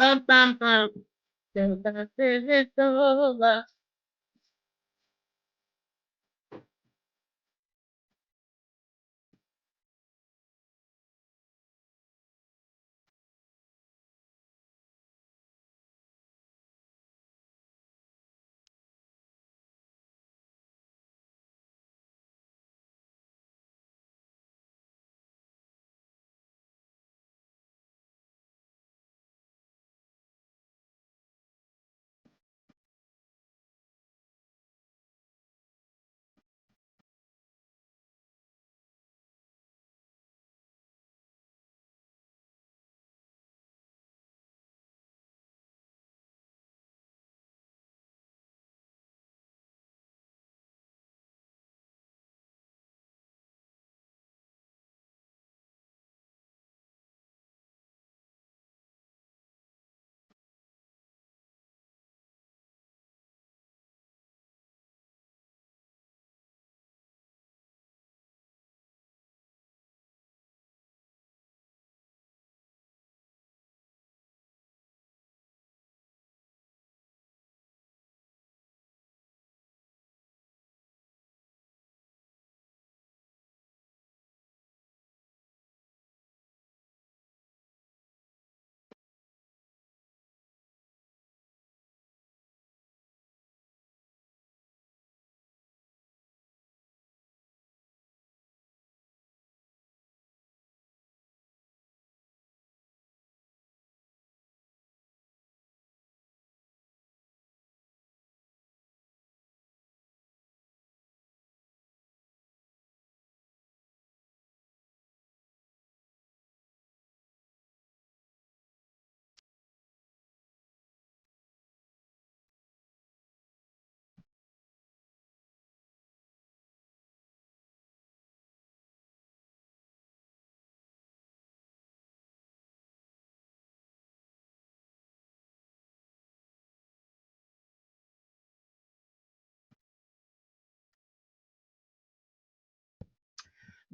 Bum, bum, bum. Dun, dun, dun, dun, dun.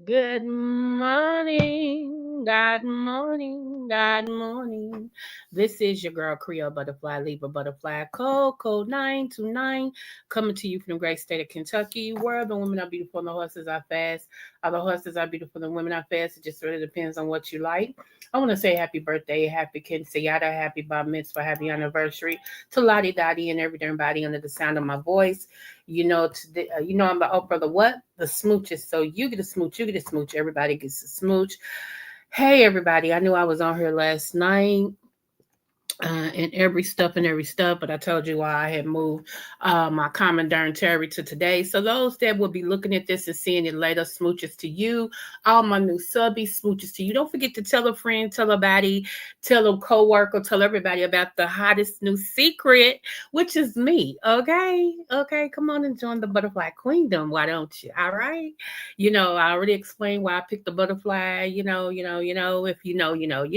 Good morning, good morning, good morning. This is your girl Creole Butterfly, Libra Butterfly, code 929, coming to you from the great state of Kentucky, where the women are beautiful and the horses are fast. All the horses are beautiful and the women are fast. It just really depends on what you like. I want to say happy birthday, happy quinceañera, happy bar mitzvah, happy anniversary to Lottie Dottie and every darn body under the sound of my voice. I'm the brother what? The smooches. So you get a smooch, you get a smooch, everybody gets a smooch. Hey everybody, I knew I was on here last night and every stuff, but I told you why I had moved my common darn Terry to today. So those that will be looking at this and seeing it later, smooches to you. All my new subbies, smooches to you. Don't forget to tell a friend, tell a buddy, tell a coworker, tell everybody about the hottest new secret, which is me. Okay, come on and join the butterfly queendom. Why don't you? All right. I already explained why I picked the butterfly. If you know, you know, you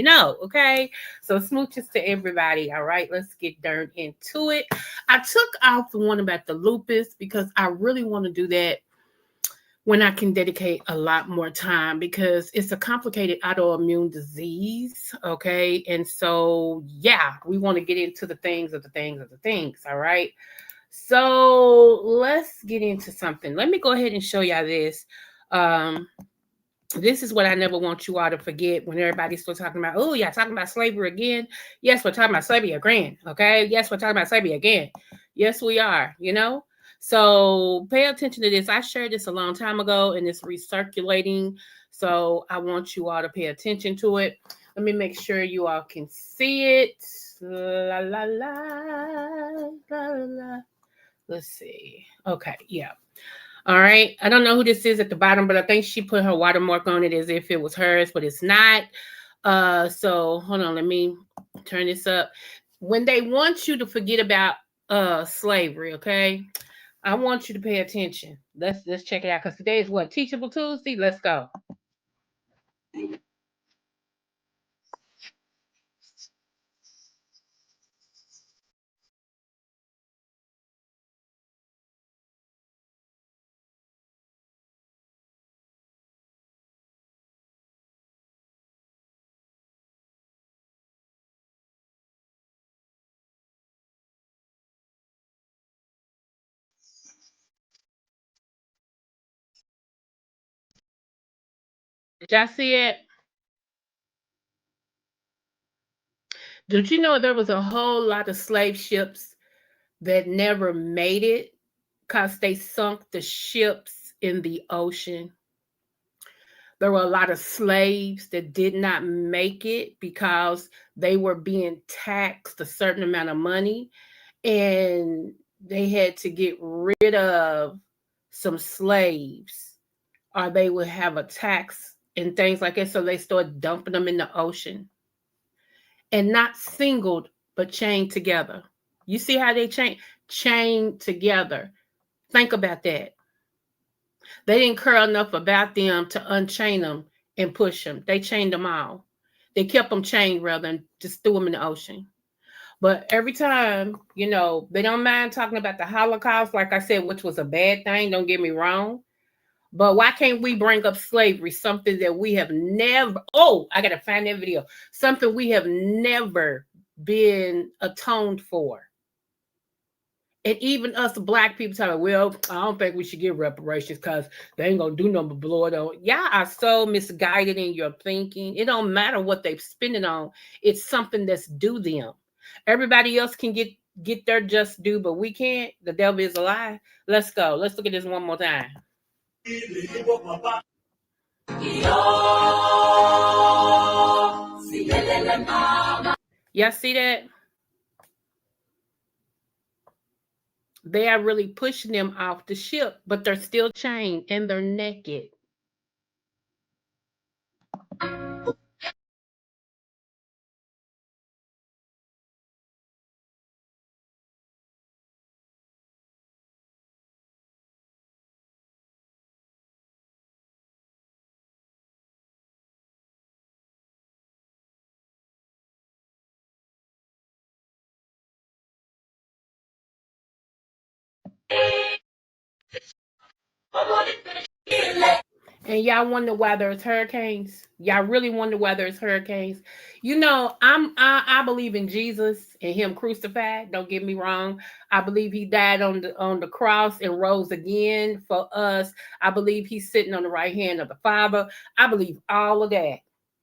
know. Okay. So smooches to everybody. All right, let's get darn into it. I took off the one about the lupus because I really want to do that when I can dedicate a lot more time because it's a complicated autoimmune disease. Okay. And so, yeah, we want to get into the things of the things of the things. All right. So let's get into something. Let me go ahead and show y'all this. Um, this is what I never want you all to forget when everybody's still talking about, oh, yeah, talking about slavery again. Yes, we're talking about slavery again. Okay. Yes, we're talking about slavery again. Yes, we are. So pay attention to this. I shared this a long time ago and it's recirculating. So I want you all to pay attention to it. Let me make sure you all can see it. La la la la la. Let's see. Okay, yeah. All right. I don't know who this is at the bottom, but I think she put her watermark on it as if it was hers, but it's not. So hold on, let me turn this up. When they want you to forget about slavery, okay? I want you to pay attention. Let's check it out because today is what? Teachable Tuesday. Let's go. Did y'all see it? Did you know there was a whole lot of slave ships that never made it because they sunk the ships in the ocean? There were a lot of slaves that did not make it because they were being taxed a certain amount of money, and they had to get rid of some slaves or they would have a tax and things like that. So they started dumping them in the ocean, and not singled but chained together. You see how they chained together. Think about that. They didn't care enough about them to unchain them and push them. They chained them all. They kept them chained rather than just threw them in the ocean. But every time, they don't mind talking about the Holocaust, like I said, which was a bad thing, don't get me wrong. But why can't we bring up slavery, something that we have never, I got to find that video, something we have never been atoned for? And even us black people talking, well, I don't think we should get reparations because they ain't gonna do nothing but blow it on. Y'all are so misguided in your thinking. It don't matter what they spend it on. It's something that's due them. Everybody else can get their just due, but we can't. The devil is a lie. Let's go. Let's look at this one more time. Y'all see that? They are really pushing them off the ship, but they're still chained and they're naked. And y'all wonder why there's hurricanes. Y'all really wonder why there's hurricanes. I believe in Jesus and Him crucified. Don't get me wrong. I believe He died on the cross and rose again for us. I believe He's sitting on the right hand of the Father. I believe all of that.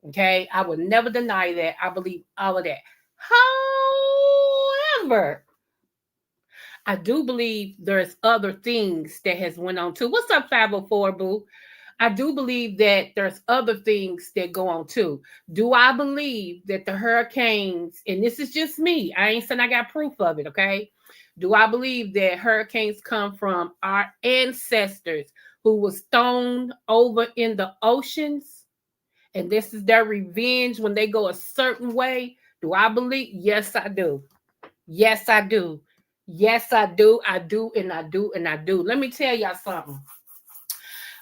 Okay, I would never deny that. I believe all of that. However, I do believe there's other things that has went on too. What's up, 504 Boo? I do believe that there's other things that go on too. Do I believe that the hurricanes, and this is just me, I ain't saying I got proof of it, okay? Do I believe that hurricanes come from our ancestors who was thrown over in the oceans? And this is their revenge when they go a certain way? Do I believe? Yes, I do. Yes, I do. Yes, I do. I do, and I do, and I do. Let me tell y'all something.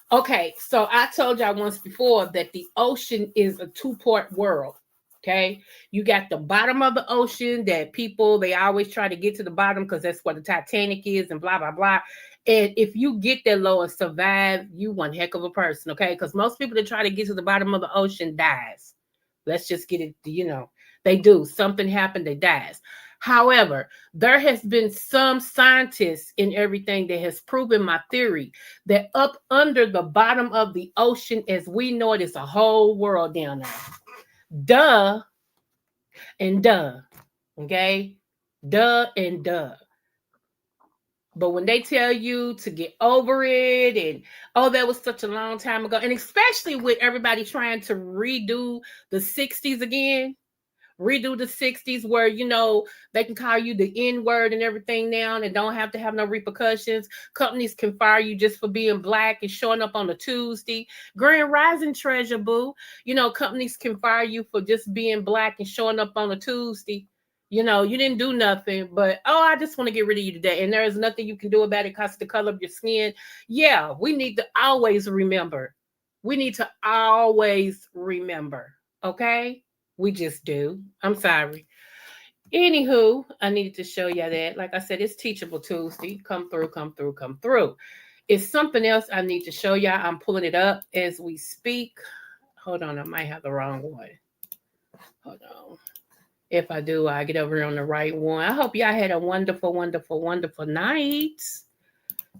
Okay, so I told y'all once before that the ocean is a two-part world. Okay, you got the bottom of the ocean that people they always try to get to the bottom because that's where the Titanic is and blah blah blah. And if you get that low and survive, you one heck of a person. Okay, because most people that try to get to the bottom of the ocean dies. Let's just get it. They do something happened. They dies. However, there has been some scientists in everything that has proven my theory that up under the bottom of the ocean, as we know it, is a whole world down there. Duh and duh. Okay? Duh and duh. But when they tell you to get over it and that was such a long time ago, and especially with everybody trying to redo the 60s again, redo the 60s where they can call you the N-word and everything now and don't have to have no repercussions. Companies can fire you just for being black and showing up on a Tuesday. Grand Rising Treasure Boo. Companies can fire you for just being black and showing up on a Tuesday. You didn't do nothing, but I just want to get rid of you today. And there is nothing you can do about it because of the color of your skin. Yeah, we need to always remember. We need to always remember. Okay? We just do. I'm sorry. Anywho, I needed to show you that. Like I said, it's Teachable Tuesday. Come through, come through, come through. It's something else I need to show y'all. I'm pulling it up as we speak. Hold on, I might have the wrong one. Hold on. If I do, I get over on the right one. I hope y'all had a wonderful, wonderful, wonderful night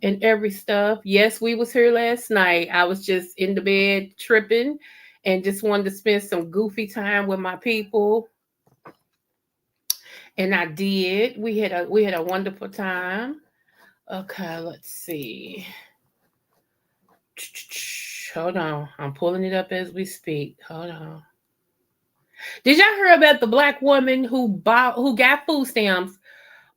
and every stuff. Yes, we was here last night. I was just in the bed tripping and just wanted to spend some goofy time with my people. And I did. We had a wonderful time. Okay, let's see. Hold on. I'm pulling it up as we speak. Hold on. Did y'all hear about the black woman who got food stamps,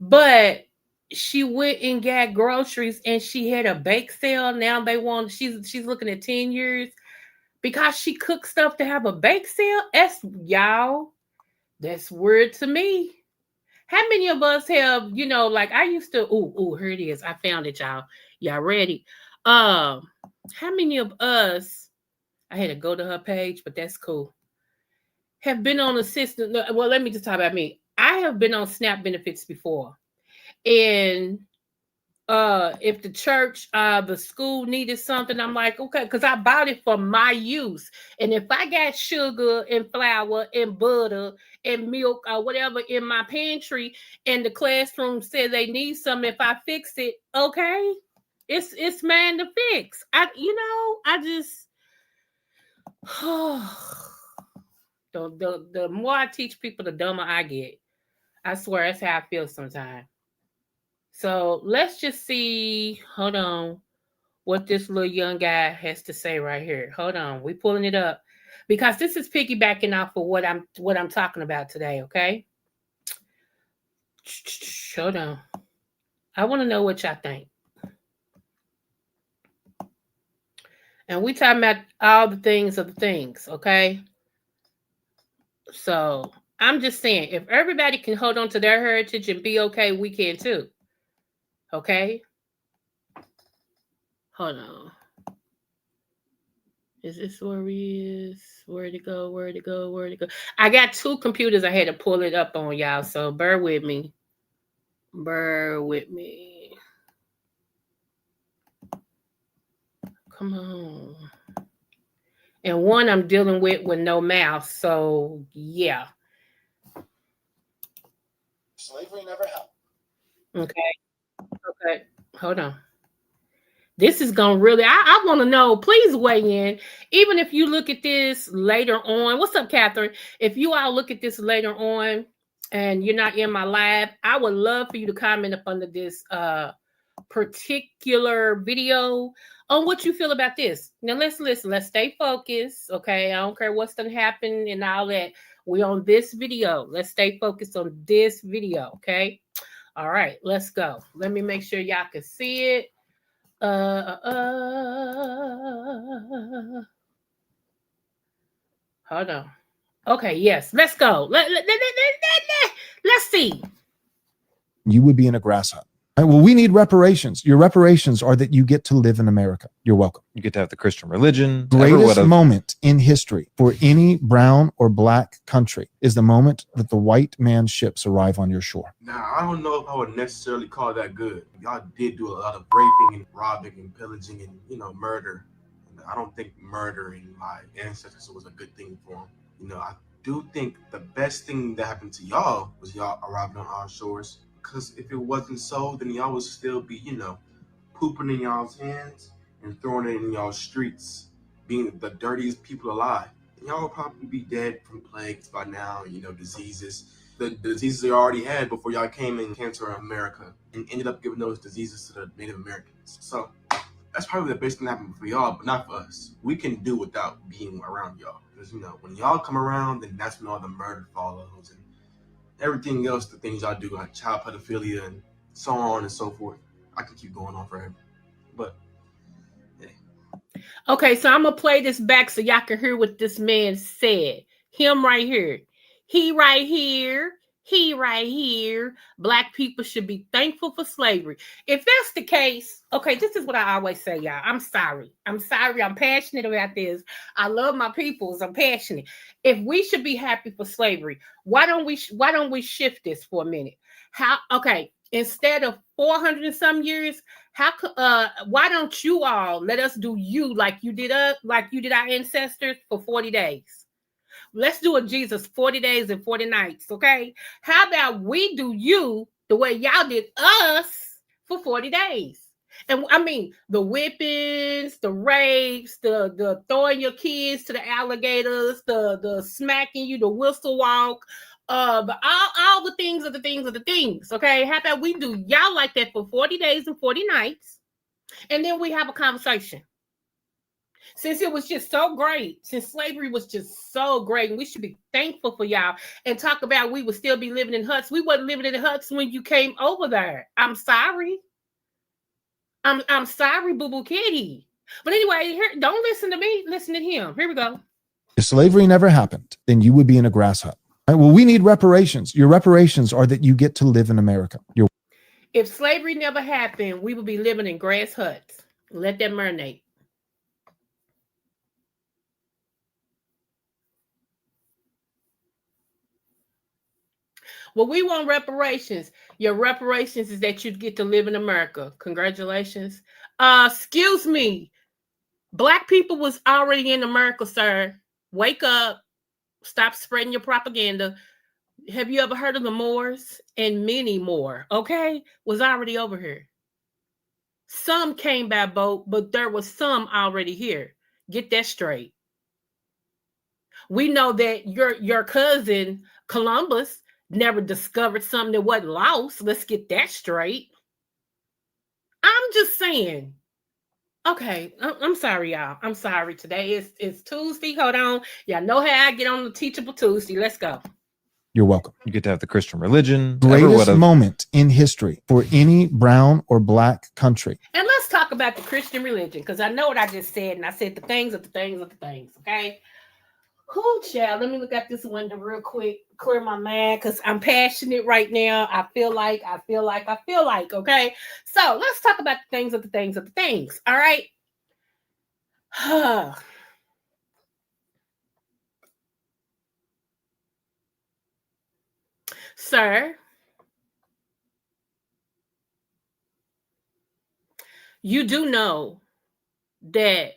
but she went and got groceries and she had a bake sale? Now she's looking at 10 years because she cooked stuff to have a bake sale. That's weird to me. How many of us have, like I used to, here it is. I found it, y'all. Y'all ready? How many of us, I had to go to her page, but that's cool, have been on assistance? Well, let me just talk about me. I have been on SNAP benefits before. And if the church, the school needed something, I'm like, okay, because I bought it for my use. And if I got sugar and flour and butter and milk or whatever in my pantry, and the classroom said they need some, if I fix it, okay, it's mine to fix. I just the more I teach people, the dumber I get. I swear that's how I feel sometimes. So let's just see. Hold on, what this little young guy has to say right here. Hold on, we pulling it up because this is piggybacking off of what I'm talking about today. Okay, hold on. I want to know what y'all think. And we talking about all the things of the things. Okay, so I'm just saying, if everybody can hold on to their heritage and be okay, we can too. Okay, hold on. Is this where we is? Where'd it go? Where'd it go? Where'd it go? I got two computers. I had to pull it up on y'all, so bear with me. Bear with me. Come on. And one I'm dealing with no mouse, so yeah. Slavery never happened. Okay. Hold on. This is gonna really, I want to know, please weigh in. Even if you look at this later on. What's up, Catherine? If you all look at this later on and you're not in my live, I would love for you to comment up under this particular video on what you feel about this. Now let's listen. Let's stay focused. Okay. I don't care what's gonna happen and all that. We on this video. Let's stay focused on this video. Okay. All right, let's go. Let me make sure y'all can see it. Hold on. Okay, yes, let's go. Let's see. You would be in a grass hut. Well, we need reparations. Your reparations are that you get to live in America. You're welcome. You get to have the Christian religion. Greatest moment in history for any brown or black country is the moment that the white man's ships arrive on your shore. Now, I don't know if I would necessarily call that good. Y'all did do a lot of raping and robbing and pillaging and, murder. I don't think murdering my ancestors was a good thing for them. I do think the best thing that happened to y'all was y'all arriving on our shores. Because if it wasn't so, then y'all would still be, pooping in y'all's hands and throwing it in y'all's streets, being the dirtiest people alive. And y'all would probably be dead from plagues by now, diseases. The diseases you already had before y'all came and came to America and ended up giving those diseases to the Native Americans. So that's probably the best thing that happened for y'all, but not for us. We can do without being around y'all. Because, when y'all come around, then that's when all the murder follows and everything else, the things y'all do, like child pedophilia and so on and so forth. I can keep going on forever. But, yeah. Okay, so I'm going to play this back so y'all can hear what this man said. Him right here. He right here. He right here. Black people should be thankful for slavery. If that's the case, okay, this is what I always say, y'all. I'm sorry. I'm passionate about this. I love my peoples. I'm passionate. If we should be happy for slavery, why don't we shift this for a minute? Instead of 400 and some years, why don't you all let us do you like you did our ancestors for 40 days? Let's do a Jesus 40 days and 40 nights, okay? How about we do you the way y'all did us for 40 days? And I mean, the whippings, the rapes, the throwing your kids to the alligators, the smacking you, the whistle walk, all the things of the things of the things. Okay, how about we do y'all like that for 40 days and 40 nights, and then we have a conversation. Since it was just so great, since slavery was just so great, and we should be thankful for y'all and talk about we would still be living in huts. We wasn't living in huts when you came over there. I'm sorry. I'm sorry, Boo Boo Kitty. But anyway, here, don't listen to me. Listen to him. Here we go. If slavery never happened, then you would be in a grass hut. Right? Well, we need reparations. Your reparations are that you get to live in America. If slavery never happened, we would be living in grass huts. Let that marinate. Well, we want reparations. Your reparations is that you get to live in America. Congratulations. Excuse me. Black people was already in America, sir. Wake up. Stop spreading your propaganda. Have you ever heard of the Moors? And many more, okay? Was already over here. Some came by boat, but there was some already here. Get that straight. We know that your cousin Columbus never discovered something that wasn't lost. Let's get that straight. I'm just saying. Okay, I'm sorry, y'all. I'm sorry. Today is Tuesday. Hold on. Y'all know how I get on the Teachable Tuesday. Let's go. You're welcome. You get to have the Christian religion. Greatest moment in history for any brown or black country. And let's talk about the Christian religion, because I know what I just said, and I said the things of the things of the things, okay? Cool, child. Let me look at this window real quick, clear my mind, because I'm passionate right now. I feel like, okay? So let's talk about the things of the things of the things, all right? Sir, you do know that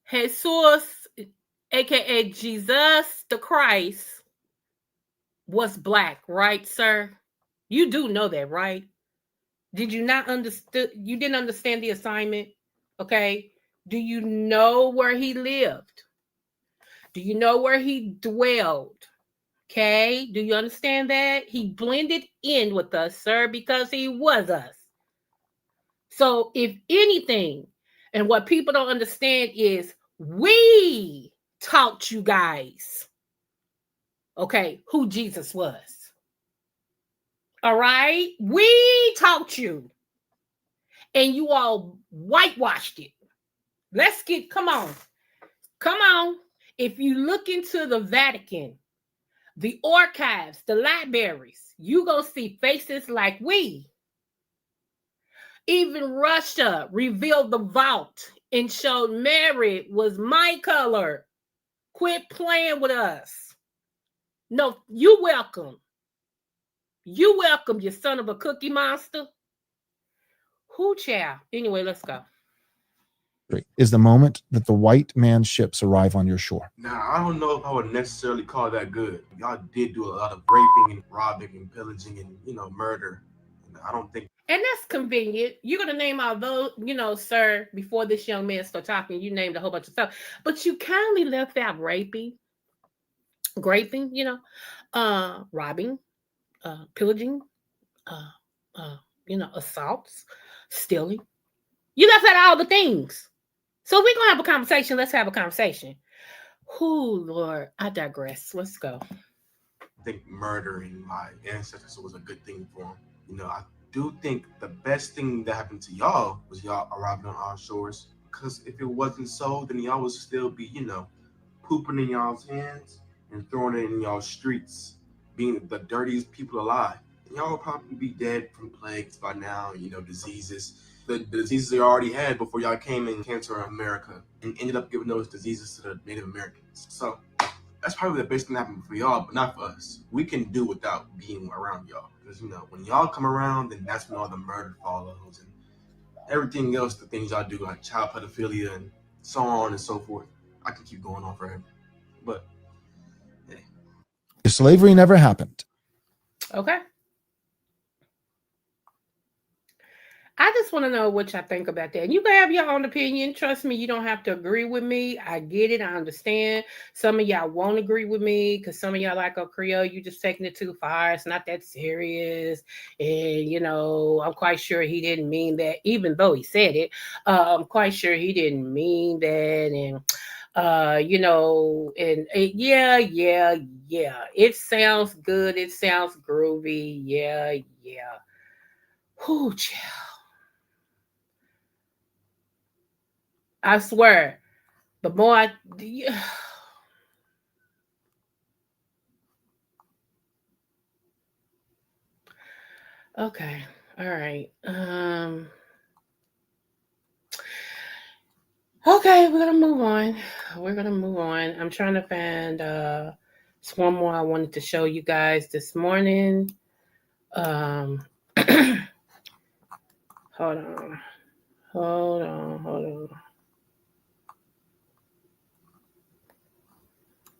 Jesus, aka Jesus the Christ, was black, right, sir? You do know that, right? Did you not understand? You didn't understand the assignment, okay? Do you know where he lived? Do you know where he dwelled? Okay, do you understand that? He blended in with us, sir, because he was us. So, if anything, and what people don't understand is we taught you guys, okay, who Jesus was. All right? We taught you, and you all whitewashed it. Come on. If you look into the Vatican, the archives, the libraries, you gonna see faces like we. Even Russia revealed the vault and showed Mary was my color. Quit playing with us. No, you welcome. You welcome, you son of a cookie monster. Who child? Anyway, let's go. Is the moment that the white man ships arrive on your shore. Now, I don't know if I would necessarily call that good. Y'all did do a lot of raping and robbing and pillaging and, murder. And I don't think. And that's convenient. You're going to name all those, sir, before this young man started talking, you named a whole bunch of stuff. But you kindly left out raping, robbing, pillaging, assaults, stealing. You left out all the things. So we're going to have a conversation. Let's have a conversation. Oh, Lord, I digress. Let's go. I think murdering my ancestors was a good thing for them. I do think the best thing that happened to y'all was y'all arriving on our shores. Because if it wasn't so, then y'all would still be, pooping in y'all's hands and throwing it in y'all streets, being the dirtiest people alive. And y'all would probably be dead from plagues by now, diseases. The diseases you already had before y'all came and came to America and ended up giving those diseases to the Native Americans. So that's probably the best thing that happened for y'all, but not for us. We can do without being around y'all. Because, when y'all come around, then that's when all the murder follows and everything else, the things y'all do, like child pedophilia and so on and so forth. I can keep going on forever. But, hey. If slavery never happened. Okay. I just want to know what y'all think about that. And you can have your own opinion. Trust me, you don't have to agree with me. I get it. I understand. Some of y'all won't agree with me because some of y'all like a Creole, you just taking it too far. It's not that serious. And, I'm quite sure he didn't mean that, even though he said it. I'm quite sure he didn't mean that. And, yeah, yeah, yeah. It sounds good. It sounds groovy. Yeah, yeah. Whew, I swear, the more I, okay, all right, okay, we're gonna move on. We're gonna move on. I'm trying to find it's one more I wanted to show you guys this morning. Um, hold on, hold on.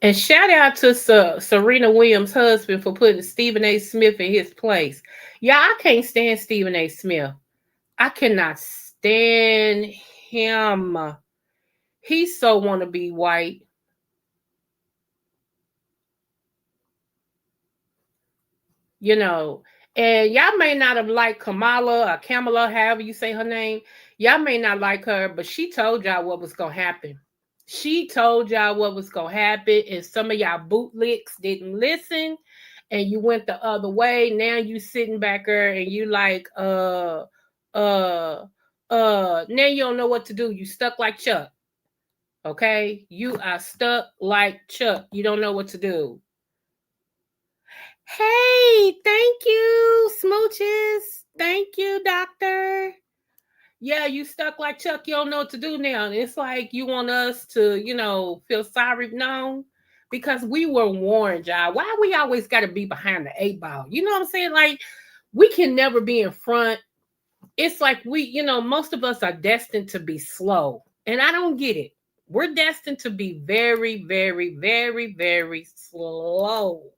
And shout out to Serena Williams' husband for putting Stephen A. Smith in his place. Yeah, I can't stand Stephen A. Smith. I cannot stand him. He so want to be white. you know. And y'all may not have liked Kamala or Kamala, however you say her name. Y'all may not like her, but she told y'all what was gonna happen. She told y'all what was gonna happen, and some of y'all bootlicks didn't listen, and you went the other way. Now you sitting back there and you like, uh, now you don't know what to do. You stuck like Chuck. Okay, you are stuck like Chuck. You don't know what to do. Hey, thank you, smooches. Thank you, doctor. Yeah, you stuck like Chuck. You don't know what to do now. And it's like you want us to, feel sorry. No, because we were warned, y'all. Why we always got to be behind the eight ball? You know what I'm saying? Like, we can never be in front. It's like most of us are destined to be slow. And I don't get it. We're destined to be very, very, very, very slow.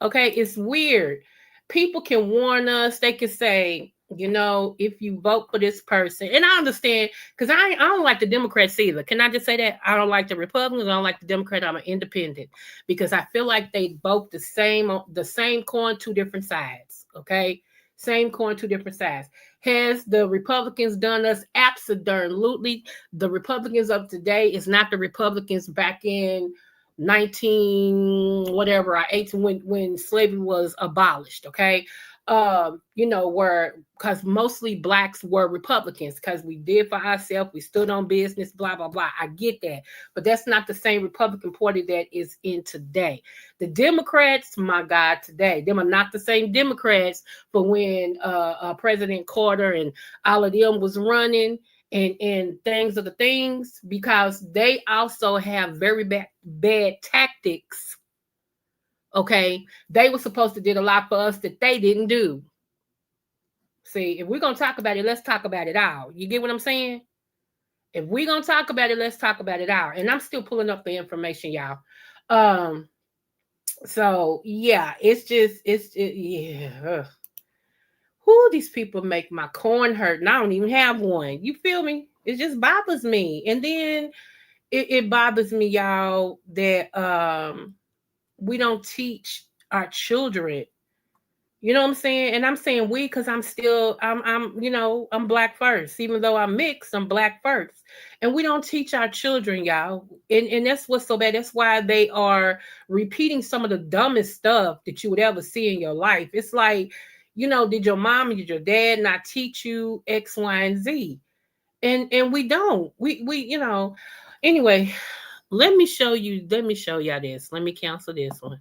Okay, it's weird. People can warn us. They can say, if you vote for this person, and I understand because I don't like the Democrats either. Can I just say that I don't like the Republicans? I don't like the Democrats. I'm an independent because I feel like they both the same coin, two different sides. Okay, same coin, two different sides. Has the Republicans done us? Absolutely. The Republicans of today is not the Republicans back in 19 whatever I 18 when slavery was abolished. Okay, where because mostly blacks were Republicans because we did for ourselves, we stood on business, blah blah blah. I get that, but that's not the same Republican Party that is in today. The Democrats, my God, today them are not the same Democrats for when President Carter and all of them was running and things of the things, because they also have very bad tactics. Okay, they were supposed to did a lot for us that they didn't do. See, if we're gonna talk about it, let's talk about it all. You get what I'm saying? If we're gonna talk about it, let's talk about it all. And I'm still pulling up the information, y'all. So yeah, yeah. Who these people make my corn hurt, and I don't even have one. You feel me? It just bothers me. And then it bothers me, y'all, that we don't teach our children. You know what I'm saying? And I'm saying we because I'm black first. Even though I'm mixed, I'm black first. And we don't teach our children, y'all. And that's what's so bad. That's why they are repeating some of the dumbest stuff that you would ever see in your life. It's like, did your mom and did your dad not teach you X, Y, and Z? And we don't. Anyway, let me show y'all this. Let me cancel this one.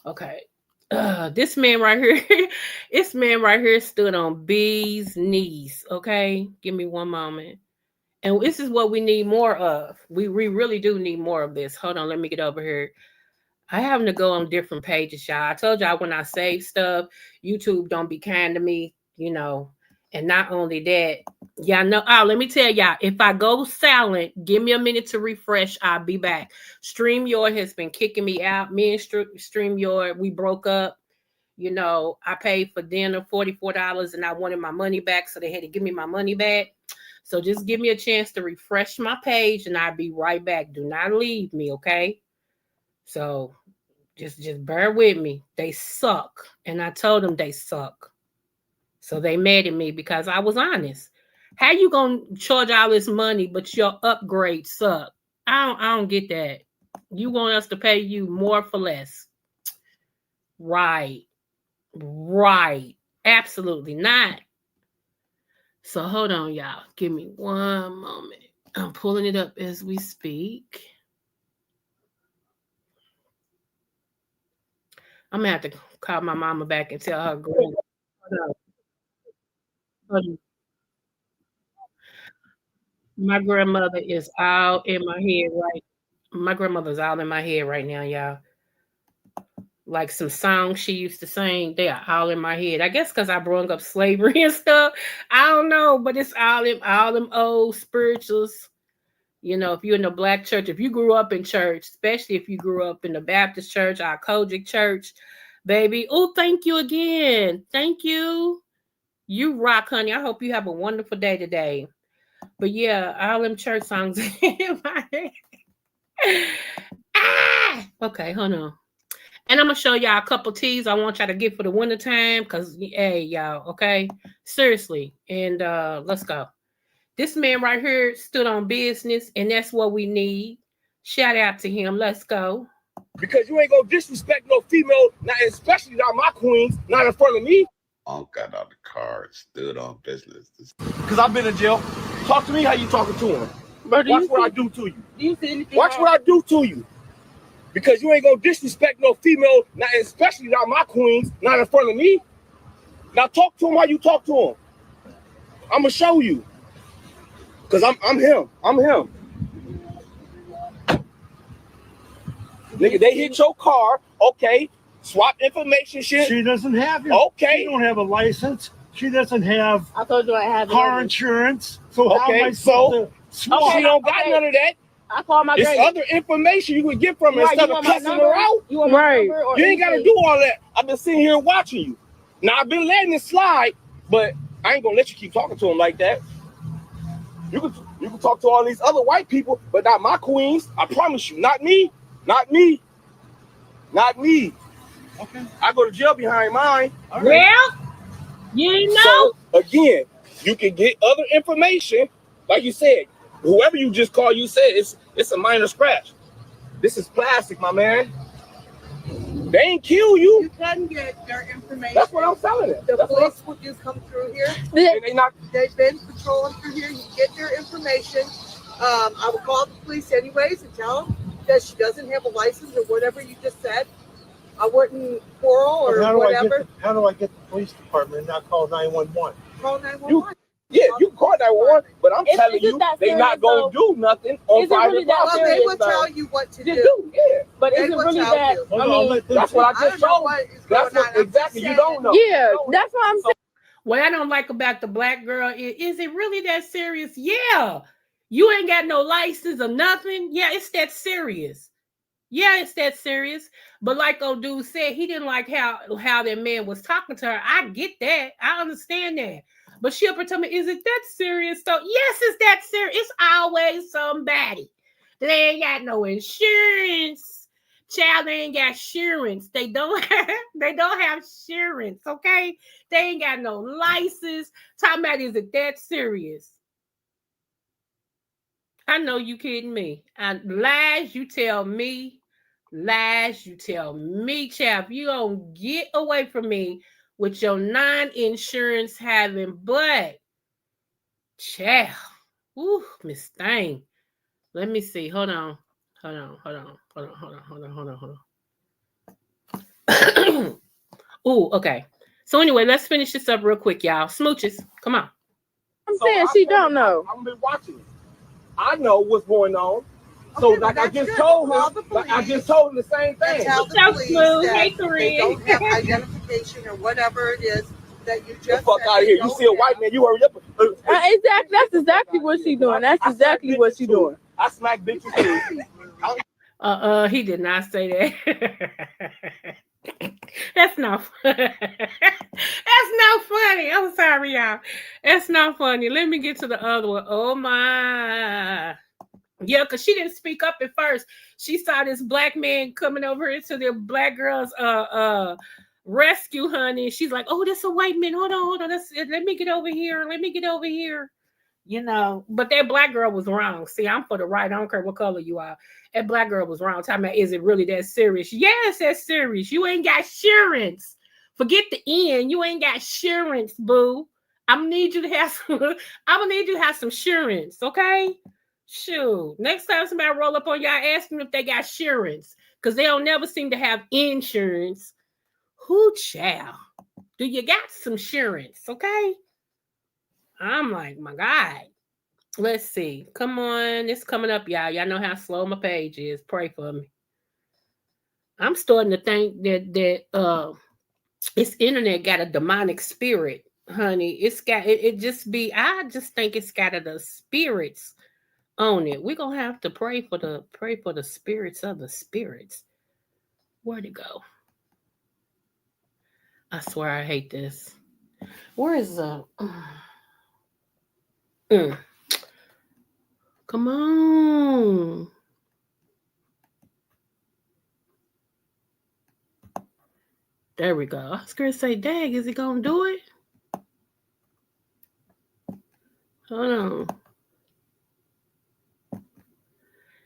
Okay. This man right here, this man right here stood on B's knees. Okay. Give me one moment. And this is what we need more of. We really do need more of this. Hold on, let me get over here. I having to go on different pages, y'all. I told y'all when I save stuff, YouTube don't be kind to me. And not only that, y'all know. Oh, let me tell y'all, if I go silent, give me a minute to refresh. I'll be back. StreamYard has been kicking me out. Me and StreamYard, we broke up. You know, I paid for dinner $44 and I wanted my money back, so they had to give me my money back. So just give me a chance to refresh my page and I'll be right back. Do not leave me, okay? So just bear with me. They suck. And I told them they suck. So they mad at me because I was honest. How you gonna charge all this money but your upgrade suck? I don't get that. You want us to pay you more for less. Right. Right. Absolutely not. So hold on, y'all. Give me one moment. I'm pulling it up as we speak. I'm gonna have to call my mama back and tell her. Hold on. Hold on. My grandmother is all in my head right. My grandmother's all in my head right now, y'all. Like some songs she used to sing, they are all in my head. I guess because I brought up slavery and stuff. I don't know, but it's all them old spirituals. You know, if you're in the black church, if you grew up in church, especially if you grew up in the Baptist church, our Kojic church, baby. Oh, thank you again. Thank you. You rock, honey. I hope you have a wonderful day today. But yeah, all them church songs in my head. Ah! Okay, hold on. And I'm gonna show y'all a couple teas I want y'all to get for the wintertime. Cause hey, y'all, okay? Seriously. And let's go. This man right here stood on business, and that's what we need. Shout out to him. Let's go. Because you ain't gonna disrespect no female, not especially not my queens, not in front of me. Got out the car and stood on business. Because I've been in jail. Talk to me how you talking to him. Watch what I do to you. Do you see anything? Watch what I do to you. Because you ain't gonna disrespect no female, not especially not my queens, not in front of me. Now talk to him how you talk to him. I'm gonna show you. Because I'm him. I'm him. Nigga, they hit your car. Okay. Swap information shit. She doesn't have it. Okay. She don't have a license. She doesn't have I told you I have car insurance. So how am I supposed to swap? She don't got none of that. I call my It's grade. other information you can get from her Right, instead you of want my cussing number? her out. You want my number or You ain't got to anything? do all that. I've been sitting here watching you. Now, I've been letting it slide, but I ain't going to let you keep talking to him like that. You can talk to all these other white people, but not my queens. I promise you. Not me. Not me. Not me. Okay. I go to jail behind mine. All right. Well, you know. So, again, you can get other information. Like you said, whoever you just called, you said it's a minor scratch. This is plastic, my man. They ain't kill you. You can get their information. That's what I'm telling you. The police would just come through here. And they not. They've been patrolling through here. You get their information. I would call the police anyways and tell them that she doesn't have a license or whatever you just said. I wouldn't quarrel or whatever. How do I get the police department and not call 911? Call 911. Yeah, you can call that one, but I'm telling you, they not gonna do nothing on private Well, property. they will tell you what to Just do. Yeah, But They is it will really tell that? you. Hold I on, mean, let them that's what I I just don't know showed what you. is That's going what on. exactly you don't know. yeah, that's what I'm saying. What I don't like about the black girl is it really that serious? Yeah. You ain't got no license or nothing. Yeah, it's that serious. Yeah, it's that serious. But like old dude said, he didn't like how that man was talking to her. I get that. I understand that. But she up and tell me, is it that serious? So yes, it's that serious. It's always somebody. They ain't got no insurance. Child, they ain't got insurance. They don't have insurance, okay? They ain't got no license. Talking about, is it that serious? I know you kidding me. Lies you tell me. Lies you tell me, chap. You don't get away from me with your non-insurance having butt. Chap. Ooh, Miss Thing. Let me see. Hold on. Ooh, okay. So anyway, let's finish this up real quick, y'all. Smooches, come on. I'm saying she don't know. I've been watching it. I know what's going on. So Okay, like I that's just good. told Call him, the like I police. just told him the same And thing. tell the So police smooth. that Hey, they Corinne. don't have identification or whatever it is that you The just fuck said out of they here. You don't see a have. white man, you hurry up. Exactly. That's exactly what she doing. That's exactly what she doing. I smack bitches too. He did not say that. That's not funny. That's not funny. I'm sorry, y'all. That's not funny. Let me get to the other one. Oh my. Yeah, because she didn't speak up at first. She saw this black man coming over into the black girl's rescue, honey. She's like, oh, that's a white man. Hold on. Let me get over here. Let me get over here. You know, but that black girl was wrong. See, I'm for the right. I don't care what color you are. That black girl was wrong. Talking about, is it really that serious? Yes, that's serious. You ain't got insurance. Forget the end. You ain't got insurance, boo. I'm gonna need you to have some. I'm gonna need you to have some insurance, okay? Shoot. Next time somebody roll up on y'all, ask them if they got insurance, because they don't never seem to have insurance. Who child? Do you got some insurance? Okay. I'm like, my God. Let's see. Come on. It's coming up, y'all. Y'all know how slow my page is. Pray for me. I'm starting to think that this internet got a demonic spirit, honey. It's got it just be, I just think it's got the spirits on it. We're gonna have to pray for the spirits of the spirits. Where'd it go? I swear I hate this. Where is come on. There we go. I was gonna say, dang, is he gonna do it? Hold on.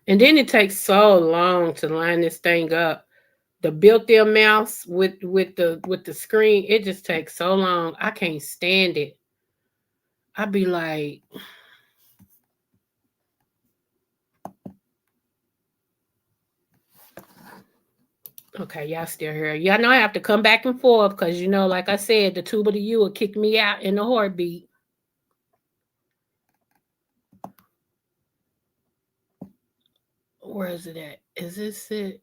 And then it takes so long to line this thing up. The built-in mouse with the screen, it just takes so long. I can't stand it. I'd be like, okay, y'all still here. Y'all know I have to come back and forth because, you know, like I said, the tube of the U will kick me out in a heartbeat. Where is it at? Is this it?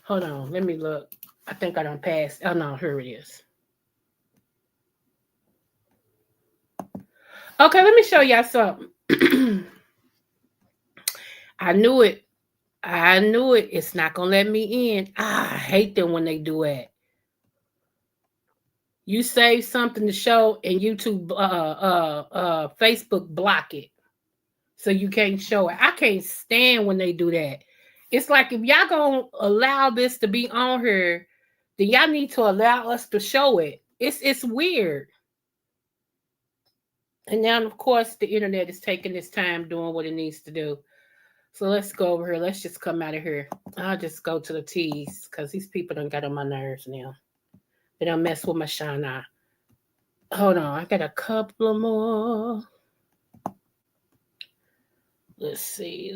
Hold on, let me look. I think I done passed. Oh no, here it is. Okay, let me show y'all something. I knew it. I knew it. It's not gonna let me in. I hate them when they do that. You save something to show and YouTube Facebook block it. So you can't show it. I can't stand when they do that. It's like, if y'all gonna allow this to be on here, then y'all need to allow us to show it. It's weird. And now, of course, the internet is taking its time doing what it needs to do. So let's go over here. Let's just come out of here. I'll just go to the T's because these people done got on my nerves now. They don't mess with my shine eye. Hold on. I got a couple more. Let's see.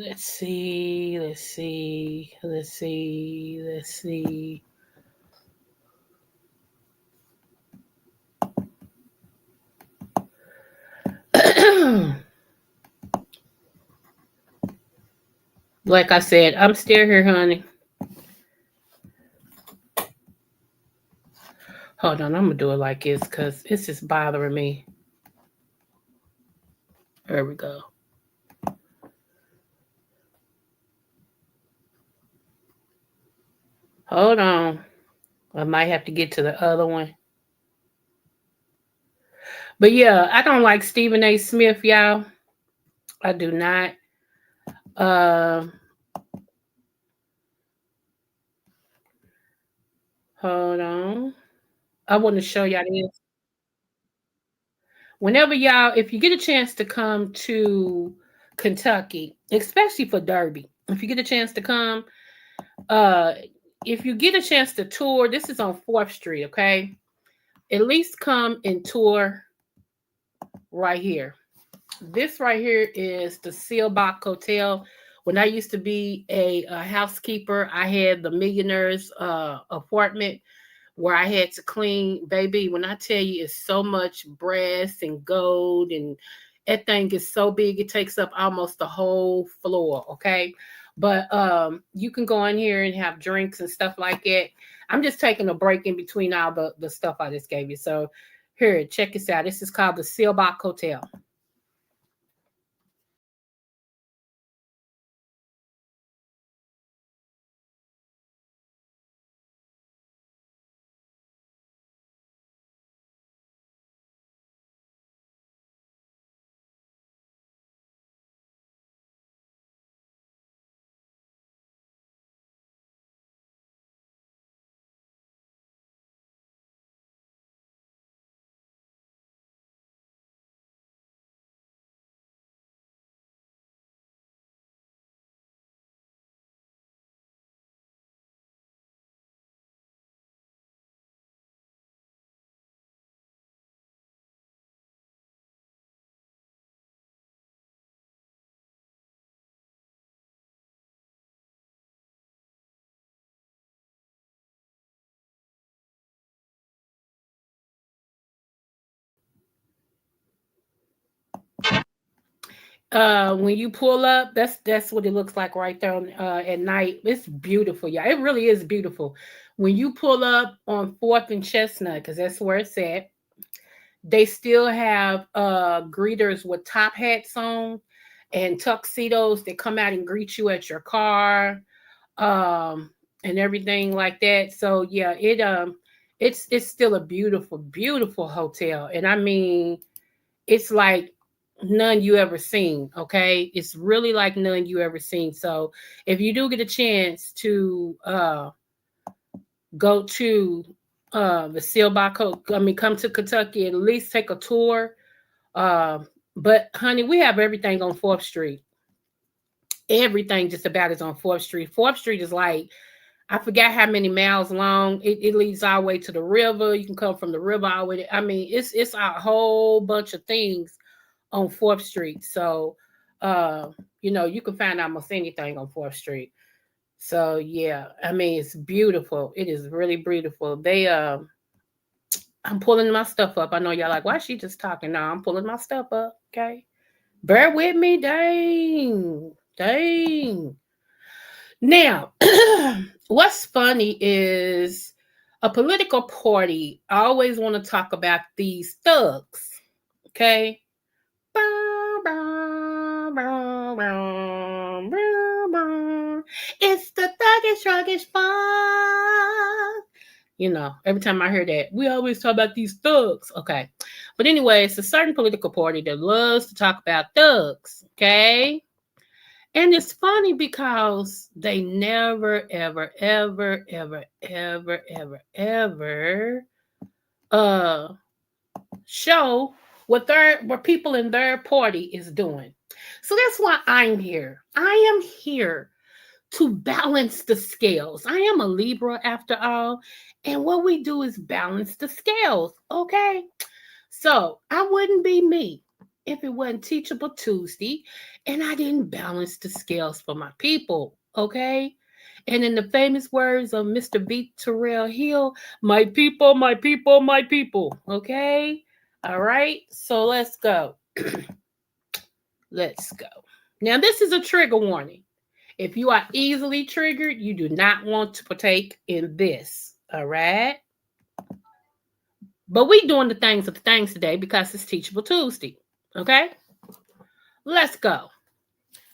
Like I said, I'm still here, honey. Hold on, I'm gonna do it like this because it's just bothering me. There we go. Hold on. I might have to get to the other one. But yeah, I don't like Stephen A. Smith, y'all. I do not. Hold on. I want to show y'all this. Whenever y'all, if you get a chance to come to Kentucky, especially for Derby, if you get a chance to come, if you get a chance to tour, this is on 4th Street, okay? At least come and tour right here. This right here is the Sealbach Hotel. When I used to be a housekeeper, I had the millionaire's apartment where I had to clean. Baby, when I tell you it's so much brass and gold, and that thing is so big, it takes up almost the whole floor, okay? But you can go in here and have drinks and stuff like that. I'm just taking a break in between all the stuff I just gave you. So here, check this out. This is called the Sealbach Hotel. When you pull up, that's what it looks like right there at night. It's beautiful, yeah. It really is beautiful. When you pull up on 4th and Chestnut, because that's where it's at, they still have greeters with top hats on and tuxedos that come out and greet you at your car, and everything like that. So yeah, it's still a beautiful, beautiful hotel. And I mean, it's like none you ever seen. Okay, it's really like none you ever seen. So if you do get a chance to go to the Seal by I mean, come to Kentucky, at least take a tour. uh, but honey, we have everything on 4th Street. Everything just about is on 4th Street. 4th Street is like, I forgot how many miles long. It leads all the way to the river. You can come from the river all the way. I mean, it's a whole bunch of things on 4th Street. So, you can find almost anything on 4th Street. So yeah, I mean, it's beautiful. It is really beautiful. I'm pulling my stuff up. I know y'all like, why is she just talking? No, I'm pulling my stuff up. Okay, bear with me. Dang, dang. Now, what's funny is a political party always want to talk about these thugs. Okay. It's the thuggish, ruggish fun. Every time I hear that, we always talk about these thugs. Okay. But anyway, it's a certain political party that loves to talk about thugs. Okay. And it's funny because they never, ever, ever, ever, ever, ever, ever show what people in their party is doing. So that's why I'm here. I am here to balance the scales. I am a Libra after all. And what we do is balance the scales. Okay. So I wouldn't be me if it wasn't Teachable Tuesday and I didn't balance the scales for my people. Okay. And in the famous words of Mr. Dr.Creole Hill, my people, my people, my people. Okay. All right. So let's go. Let's go. Now, this is a trigger warning. If you are easily triggered, you do not want to partake in this. All right. But we doing the things today because it's Teachable Tuesday. Okay? Let's go.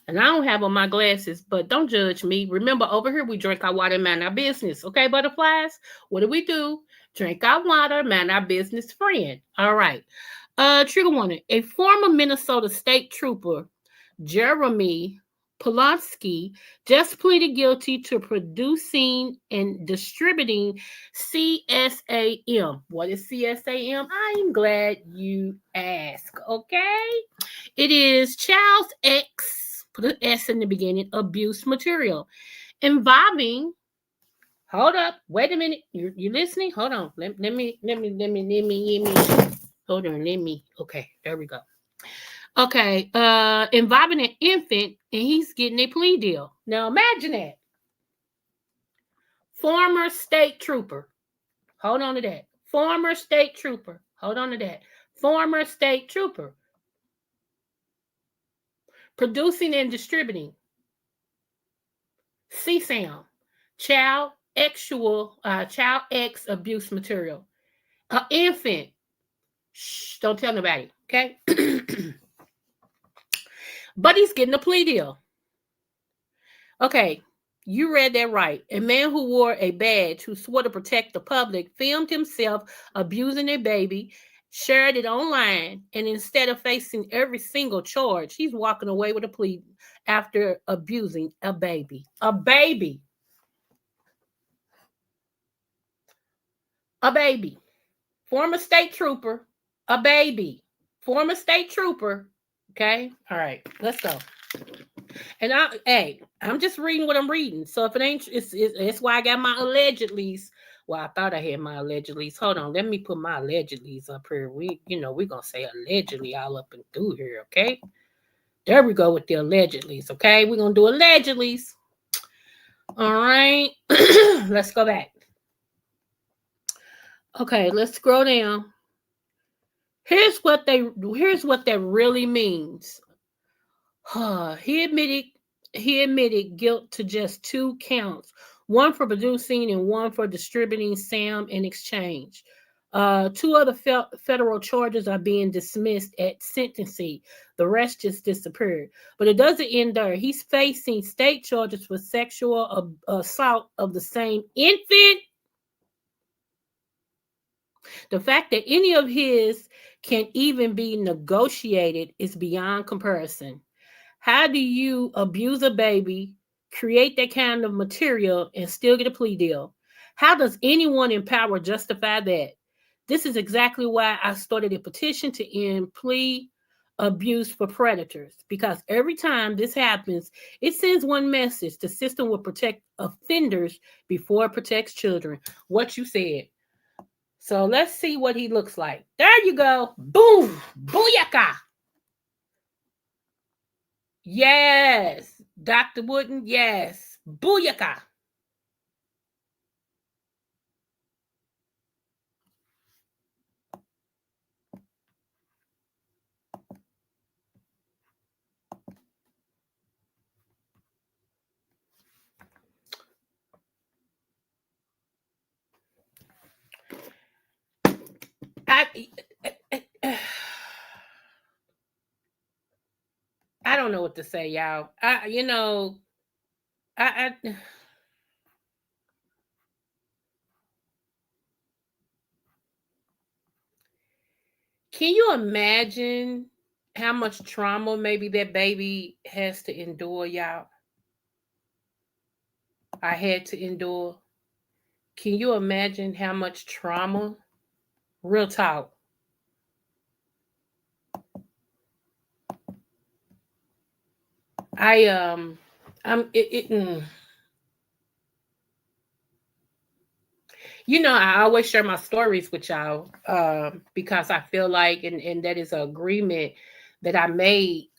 And I don't have on my glasses, but don't judge me. Remember, over here we drink our water and mind our business. Okay, butterflies? What do? Drink our water, mind our business, friend. All right. Trigger warning. A former Minnesota state trooper, Jeremy Polanski, just pleaded guilty to producing and distributing CSAM. What is CSAM? I'm glad you asked. Okay. It is child X, put an S in the beginning, abuse material involving. Hold up. Wait a minute. You listening? Hold on. Let me. Hold on. Okay. There we go. Okay, involving an infant, and he's getting a plea deal. Now imagine that. Former state trooper. Hold on to that. Former state trooper. Hold on to that. Former state trooper. Producing and distributing CSAM, child X abuse material. An infant. Shh, don't tell nobody. Okay. But he's getting a plea deal. Okay, you read that right. A man who wore a badge, who swore to protect the public, filmed himself abusing a baby, shared it online, and instead of facing every single charge, he's walking away with a plea after abusing a baby. A baby. A baby. Former state trooper. A baby. Former state trooper. Okay? All right, let's go. And I'm just reading what I'm reading. So if it ain't, it's why I got my allegedlys. Well, I thought I had my allegedlys. Hold on, let me put my allegedlys up here. We're gonna say allegedly all up and through here. Okay, there we go with the allegedlys. Okay, we're gonna do allegedlys. All right, let's go back. Okay, let's scroll down. Here's what that really means. He admitted guilt to just 2 counts, one for producing and one for distributing Sam in exchange. Two other federal charges are being dismissed at sentencing. The rest just disappeared. But it doesn't end there. He's facing state charges for sexual assault of the same infant. The fact that any of his can even be negotiated is beyond comparison. How do you abuse a baby, create that kind of material, and still get a plea deal? How does anyone in power justify that? This is exactly why I started a petition to end plea abuse for predators. Because every time this happens, it sends one message: the system will protect offenders before it protects children. What you said. So let's see what he looks like. There you go. Boom. Booyaka. Yes. Dr. Wooden, yes. Booyaka. I don't know what to say, y'all. I can you imagine how much trauma maybe that baby has to endure, y'all? I had to endure. Can you imagine how much trauma? Real talk. I'm it, it I always share my stories with y'all because I feel like, and that is an agreement that I made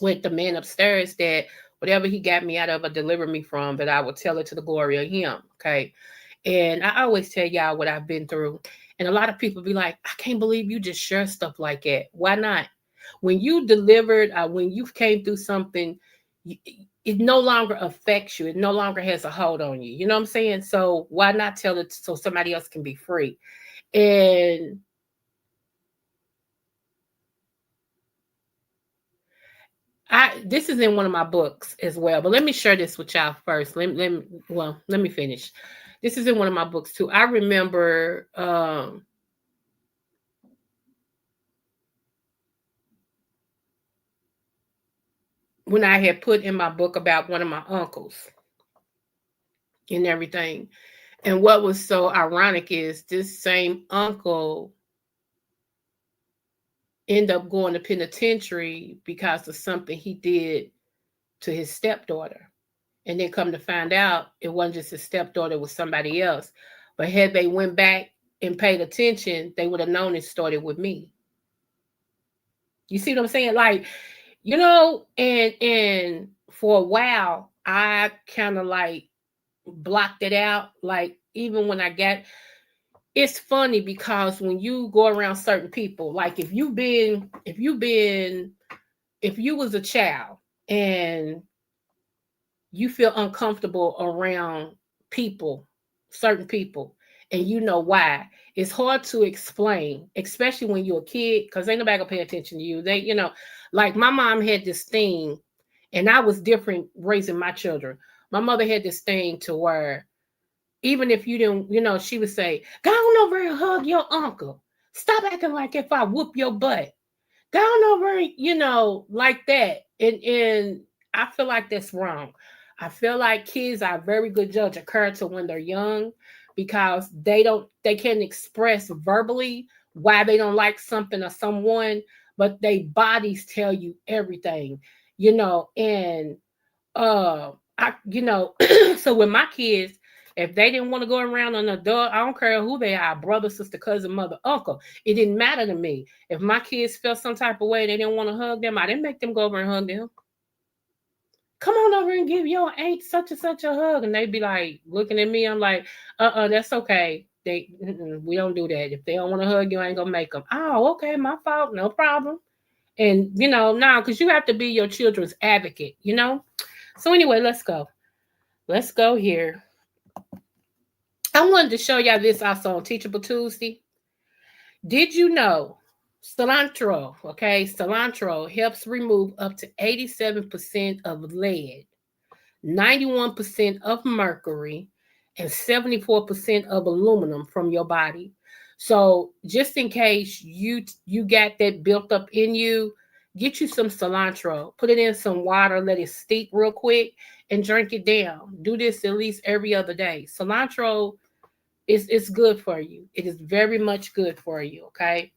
with the man upstairs, that whatever he got me out of or delivered me from, that I would tell it to the glory of him. Okay. And I always tell y'all what I've been through. And a lot of people be like, I can't believe you just share stuff like that. Why not? When you delivered, when you came through something, it no longer affects you. It no longer has a hold on you. You know what I'm saying? So why not tell it so somebody else can be free? And this is in one of my books as well. But let me share this with y'all first. Let me finish. This is in one of my books too. I remember when I had put in my book about one of my uncles and everything. And what was so ironic is this same uncle ended up going to penitentiary because of something he did to his stepdaughter. And then come to find out, it wasn't just his stepdaughter, it was somebody else. But had they went back and paid attention, they would have known it started with me. You see what I'm saying? Like, and for a while, I kind of like blocked it out. Like, even when I got, it's funny because when you go around certain people, like if you was a child and you feel uncomfortable around people, certain people, and you know why, it's hard to explain, especially when you're a kid, because ain't nobody gonna pay attention to you. Like my mom had this thing, and I was different raising my children. My mother had this thing to where even if you didn't, she would say, go on over and hug your uncle. Stop acting like if I whoop your butt. Go on over, like that. And I feel like that's wrong. I feel like kids are a very good judge of character when they're young because they can't express verbally why they don't like something or someone, but their bodies tell you everything, and so with my kids, if they didn't want to go around an adult, I don't care who they are, brother, sister, cousin, mother, uncle. It didn't matter to me. If my kids felt some type of way, they didn't want to hug them, I didn't make them go over and hug them. Come on over and give your aunt such and such a hug. And they'd be like looking at me. I'm like, that's okay. We don't do that. If they don't want to hug you, I ain't gonna make them. Oh, okay, my fault. No problem. And now because you have to be your children's advocate. So anyway, let's go. Let's go here. I wanted to show y'all this also on Teachable Tuesday. Did you know cilantro, okay, cilantro helps remove up to 87% of lead, 91% of mercury, and 74% of aluminum from your body. So just in case you got that built up in you, get you some cilantro, put it in some water, let it steep real quick, and drink it down. Do this at least every other day. Cilantro is good for you. It is very much good for you. Okay.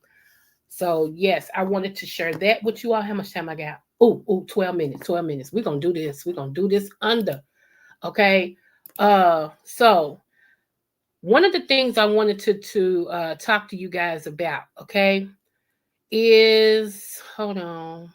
So yes, I wanted to share that with you all. How much time I got? Oh, 12 minutes. 12 minutes. We're gonna do this. We're gonna do this under. Okay. So one of the things I wanted to talk to you guys about, okay, is hold on.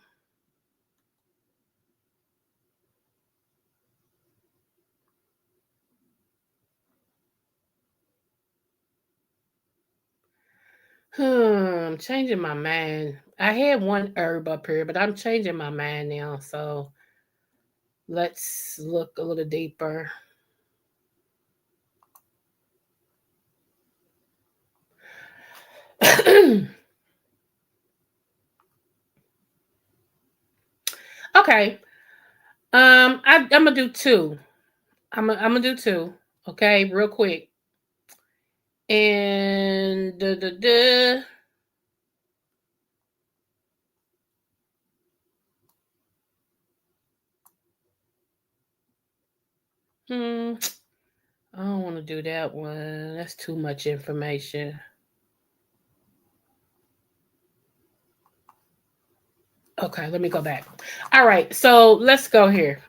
I'm changing my mind. I had one herb up here, but I'm changing my mind now. So let's look a little deeper. Okay. I'm gonna do two. I'm gonna do two. Okay, real quick. And Hmm. I don't want to do that one. That's too much information. Okay, let me go back. All right, so let's go here.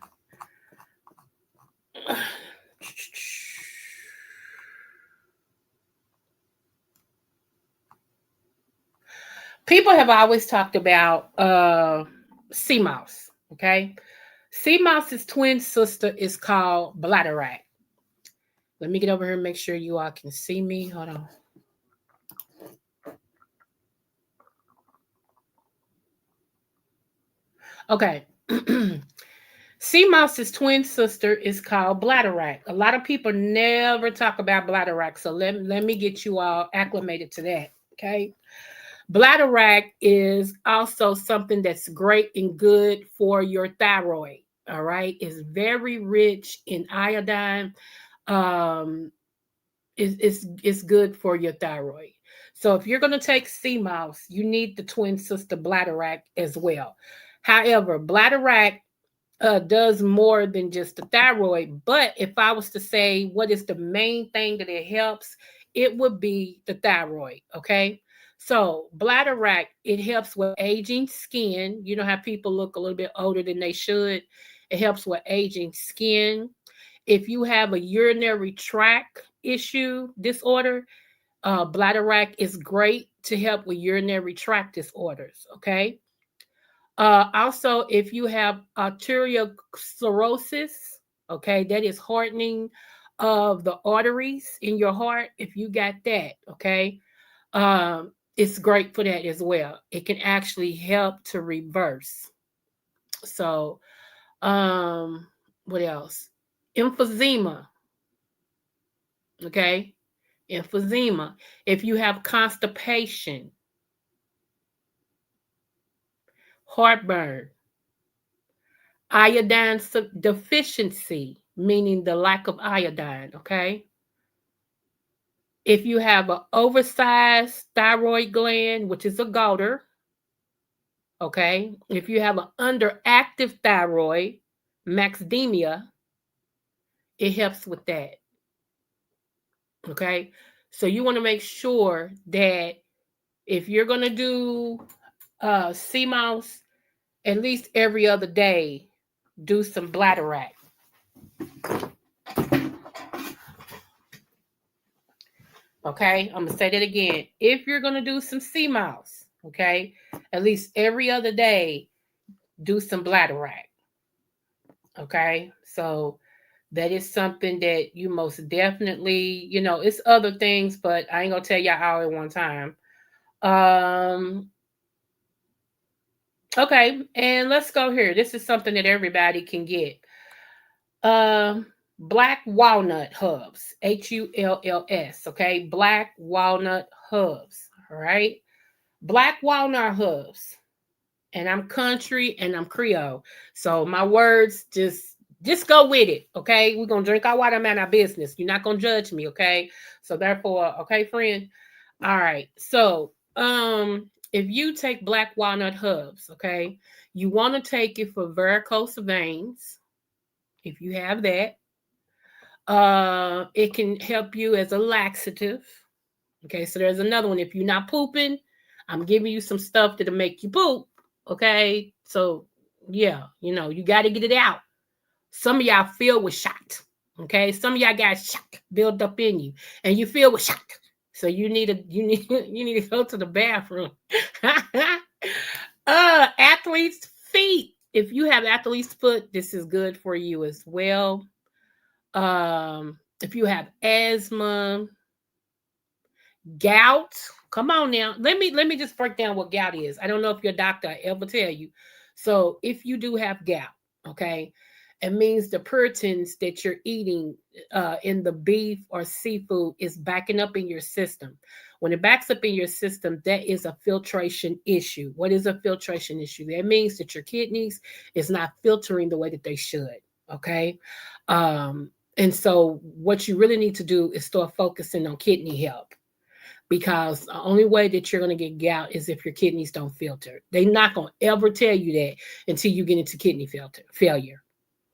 People have always talked about sea mouse. Okay, sea mouse's twin sister is called bladderwrack. Let me get over here and make sure you all can see me. Hold on. Okay. Sea mouse's twin sister is called bladderwrack. A lot of people never talk about bladderwrack, so let me get you all acclimated to that. Okay. Bladderwrack is also something that's great and good for your thyroid. All right. It's very rich in iodine. Um, it's good for your thyroid. So if you're going to take sea mouse, you need the twin sister bladderwrack as well. However, bladderwrack does more than just the thyroid. But if I was to say what is the main thing that it helps, it would be the thyroid. Okay. So bladderwrack, it helps with aging skin. You know how people look a little bit older than they should. It helps with aging skin. If you have a urinary tract issue disorder, bladderwrack is great to help with urinary tract disorders. Okay. Also, if you have arteriosclerosis, okay, that is hardening of the arteries in your heart. If you got that, okay, it's great for that as well. It can actually help to reverse. So, what else? Emphysema, okay, emphysema. If you have constipation, heartburn, iodine deficiency, meaning the lack of iodine, okay? If you have an oversized thyroid gland, which is a goiter, okay? If you have an underactive thyroid, maxdemia, it helps with that, okay? So you want to make sure that if you're going to do sea mouse, at least every other day, do some bladderwrack. Okay, I'm gonna say that again. If you're gonna do some sea mouse, okay, at least every other day, do some bladderwrack. Okay, so that is something that you most definitely, it's other things, but I ain't gonna tell y'all all at one time. Um, Okay, and let's go here. This is something that everybody can get. Um, Black walnut hubs, HULLS. Okay, black walnut hubs. All right, black walnut hubs. And I'm country and I'm Creole, so my words just go with it. Okay, we're gonna drink our water, man, our business. You're not gonna judge me. Okay, so therefore, okay, friend. All right, so if you take black walnut hubs, okay, you want to take it for varicose veins. If you have that, it can help you as a laxative. Okay, so there's another one. If you're not pooping, I'm giving you some stuff that'll make you poop. Okay, so yeah, you got to get it out. Some of y'all filled with shot. Okay, some of y'all got shot built up in you, and you feel with shot. So you need to go to the bathroom. Athlete's feet. If you have athlete's foot, this is good for you as well. If you have asthma, gout, come on now. Let me just break down what gout is. I don't know if your doctor ever tell you. So if you do have gout, okay, it means the proteins that you're eating in the beef or seafood is backing up in your system. When it backs up in your system, that is a filtration issue. What is a filtration issue? That means that your kidneys is not filtering the way that they should. Okay. And so what you really need to do is start focusing on kidney health, because the only way that you're going to get gout is if your kidneys don't filter. They're not going to ever tell you that until you get into kidney failure.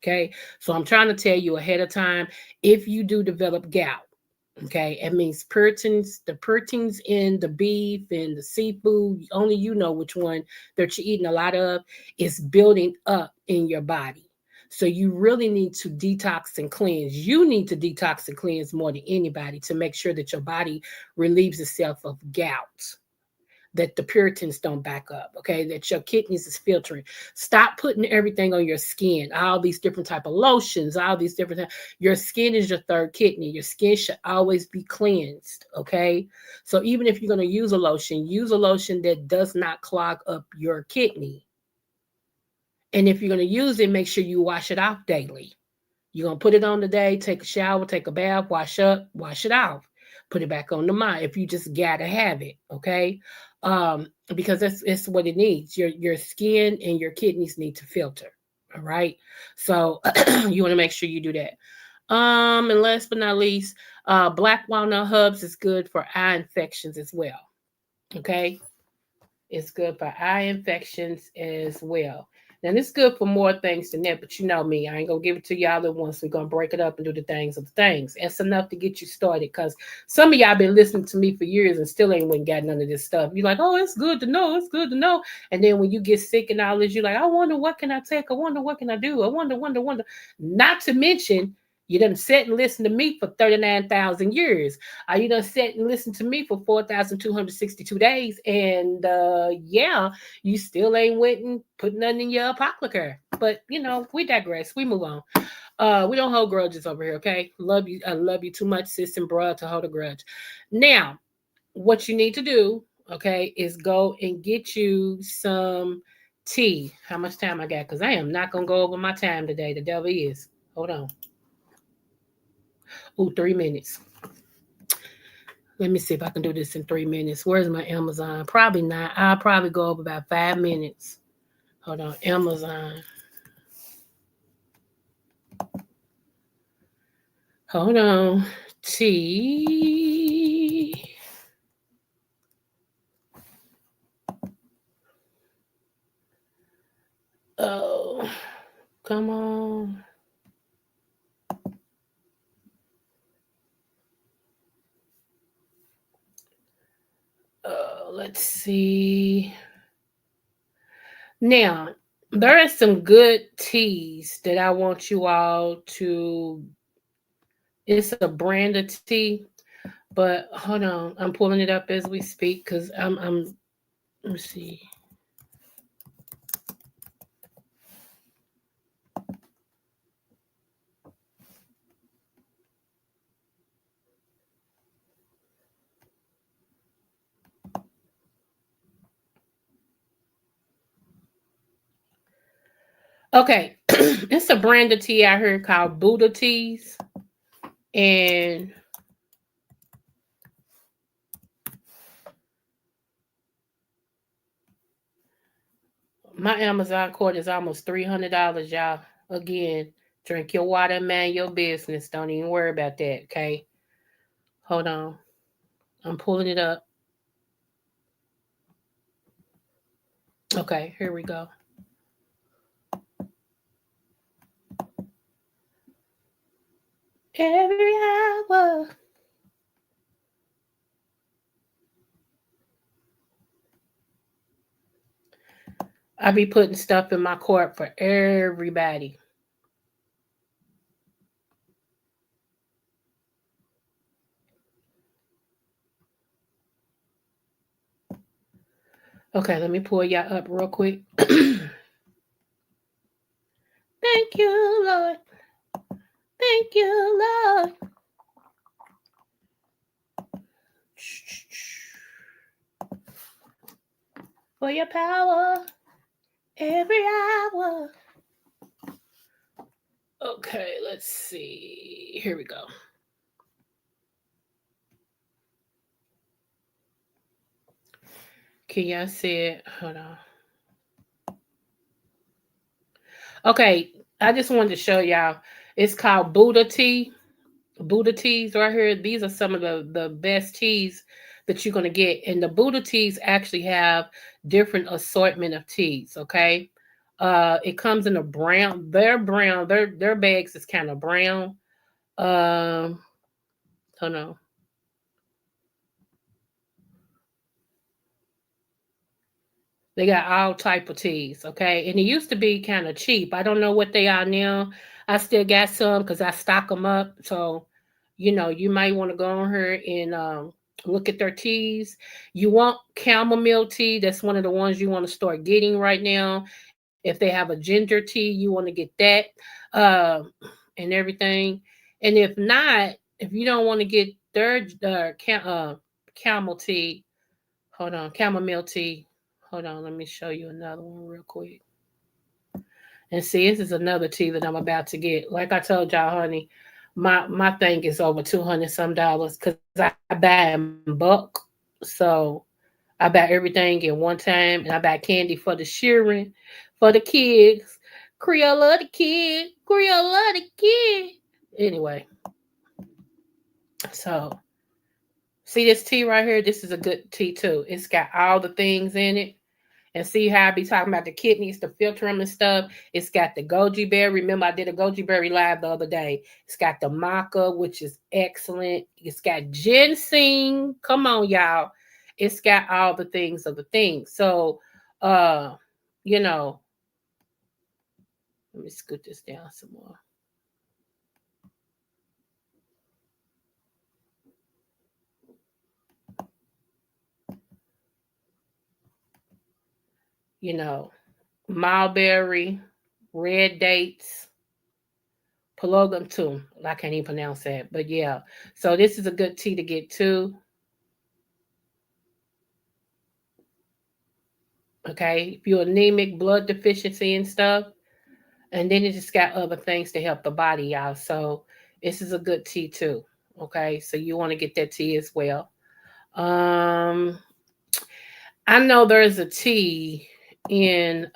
Okay. So I'm trying to tell you ahead of time, if you do develop gout, okay, it means the proteins in the beef and the seafood, only you know which one that you're eating a lot of, is building up in your body. So you really need to detox and cleanse. You need to detox and cleanse more than anybody to make sure that your body relieves itself of gout, that the puritans don't back up, okay, that your kidneys is filtering. Stop putting everything on your skin, all these different type of lotions, all these different. Your skin is your third kidney. Your skin should always be cleansed, okay? So even if you're going to use a lotion that does not clog up your kidney. And if you're going to use it, make sure you wash it off daily. You're going to put it on today, take a shower, take a bath, wash up, wash it off, put it back on the mind if you just got to have it, okay? Because that's what it needs. Your skin and your kidneys need to filter, all right? So you want to make sure you do that. And last but not least, black walnut hubs is good for eye infections as well, okay? It's good for eye infections as well. Now, it's good for more things than that, but you know me. I ain't going to give it to y'all at once. We're going to break it up and do the things of the things. That's enough to get you started, because some of y'all been listening to me for years and still ain't went got none of this stuff. You're like, oh, it's good to know. It's good to know. And then when you get sick and all this, you're like, I wonder what can I take? I wonder what can I do? I wonder. Not to mention, you done sit and listen to me for 39,000 years. You done sit and listen to me for 4,262 days. And yeah, you still ain't went and put nothing in your apothecary. But, we digress. We move on. We don't hold grudges over here, okay? Love you. I love you too much, sis and bruh, to hold a grudge. Now, what you need to do, okay, is go and get you some tea. How much time I got? Because I am not going to go over my time today. The devil is. Hold on. Oh, 3 minutes. Let me see if I can do this in 3 minutes. Where's my Amazon? Probably not. I'll probably go over about 5 minutes. Hold on. Amazon. Hold on. T. Oh, come on. Let's see. Now, there are some good teas that I want you all to. It's a brand of tea, but hold on. I'm pulling it up as we speak because I'm. Let's see. Okay, it's a brand of tea out here called Buddha Teas, and my Amazon card is almost $300, y'all. Again, drink your water and mind your business. Don't even worry about that, okay? Hold on. I'm pulling it up. Okay, here we go. Every hour. I be putting stuff in my cart for everybody. Okay, let me pull y'all up real quick. Thank you, Lord. Thank you, Lord. For your power every hour. Okay, let's see. Here we go. Can y'all see it? Hold on. Okay, I just wanted to show y'all. It's called Buddha tea. Buddha teas right here. These are some of the best teas that you're gonna get. And the Buddha teas actually have different assortment of teas. Okay. It comes in a brown, they're brown, their bags is kind of brown. Um, hold on. They got all type of teas, okay? And it used to be kind of cheap. I don't know what they are now. I still got some because I stock them up. So, you might want to go on here and look at their teas. You want chamomile tea. That's one of the ones you want to start getting right now. If they have a ginger tea, you want to get that uh, and everything. And if not, if you don't want to get their camel tea, hold on, chamomile tea. Hold on, let me show you another one real quick. And see, this is another tea that I'm about to get. Like I told y'all, honey, my thing is over 200 some dollars because I buy in bulk. So I buy everything in one time, and I buy candy for the cheering, for the kids. Creole love the kid. Creole love the kid. Anyway, so see this tea right here? This is a good tea too. It's got all the things in it. And see how I be talking about the kidneys, the filter them and stuff. It's got the goji berry. Remember, I did a goji berry live the other day. It's got the maca, which is excellent. It's got ginseng. Come on, y'all. It's got all the things of the things. So, uh, you know, let me scoot this down some more. You know, mulberry, red dates, Pelogum too. I can't even pronounce that, but yeah. So this is a good tea to get too. Okay, if you're anemic, blood deficiency and stuff, and then it just got other things to help the body, y'all. So this is a good tea too. Okay, so you want to get that tea as well. Um, I know in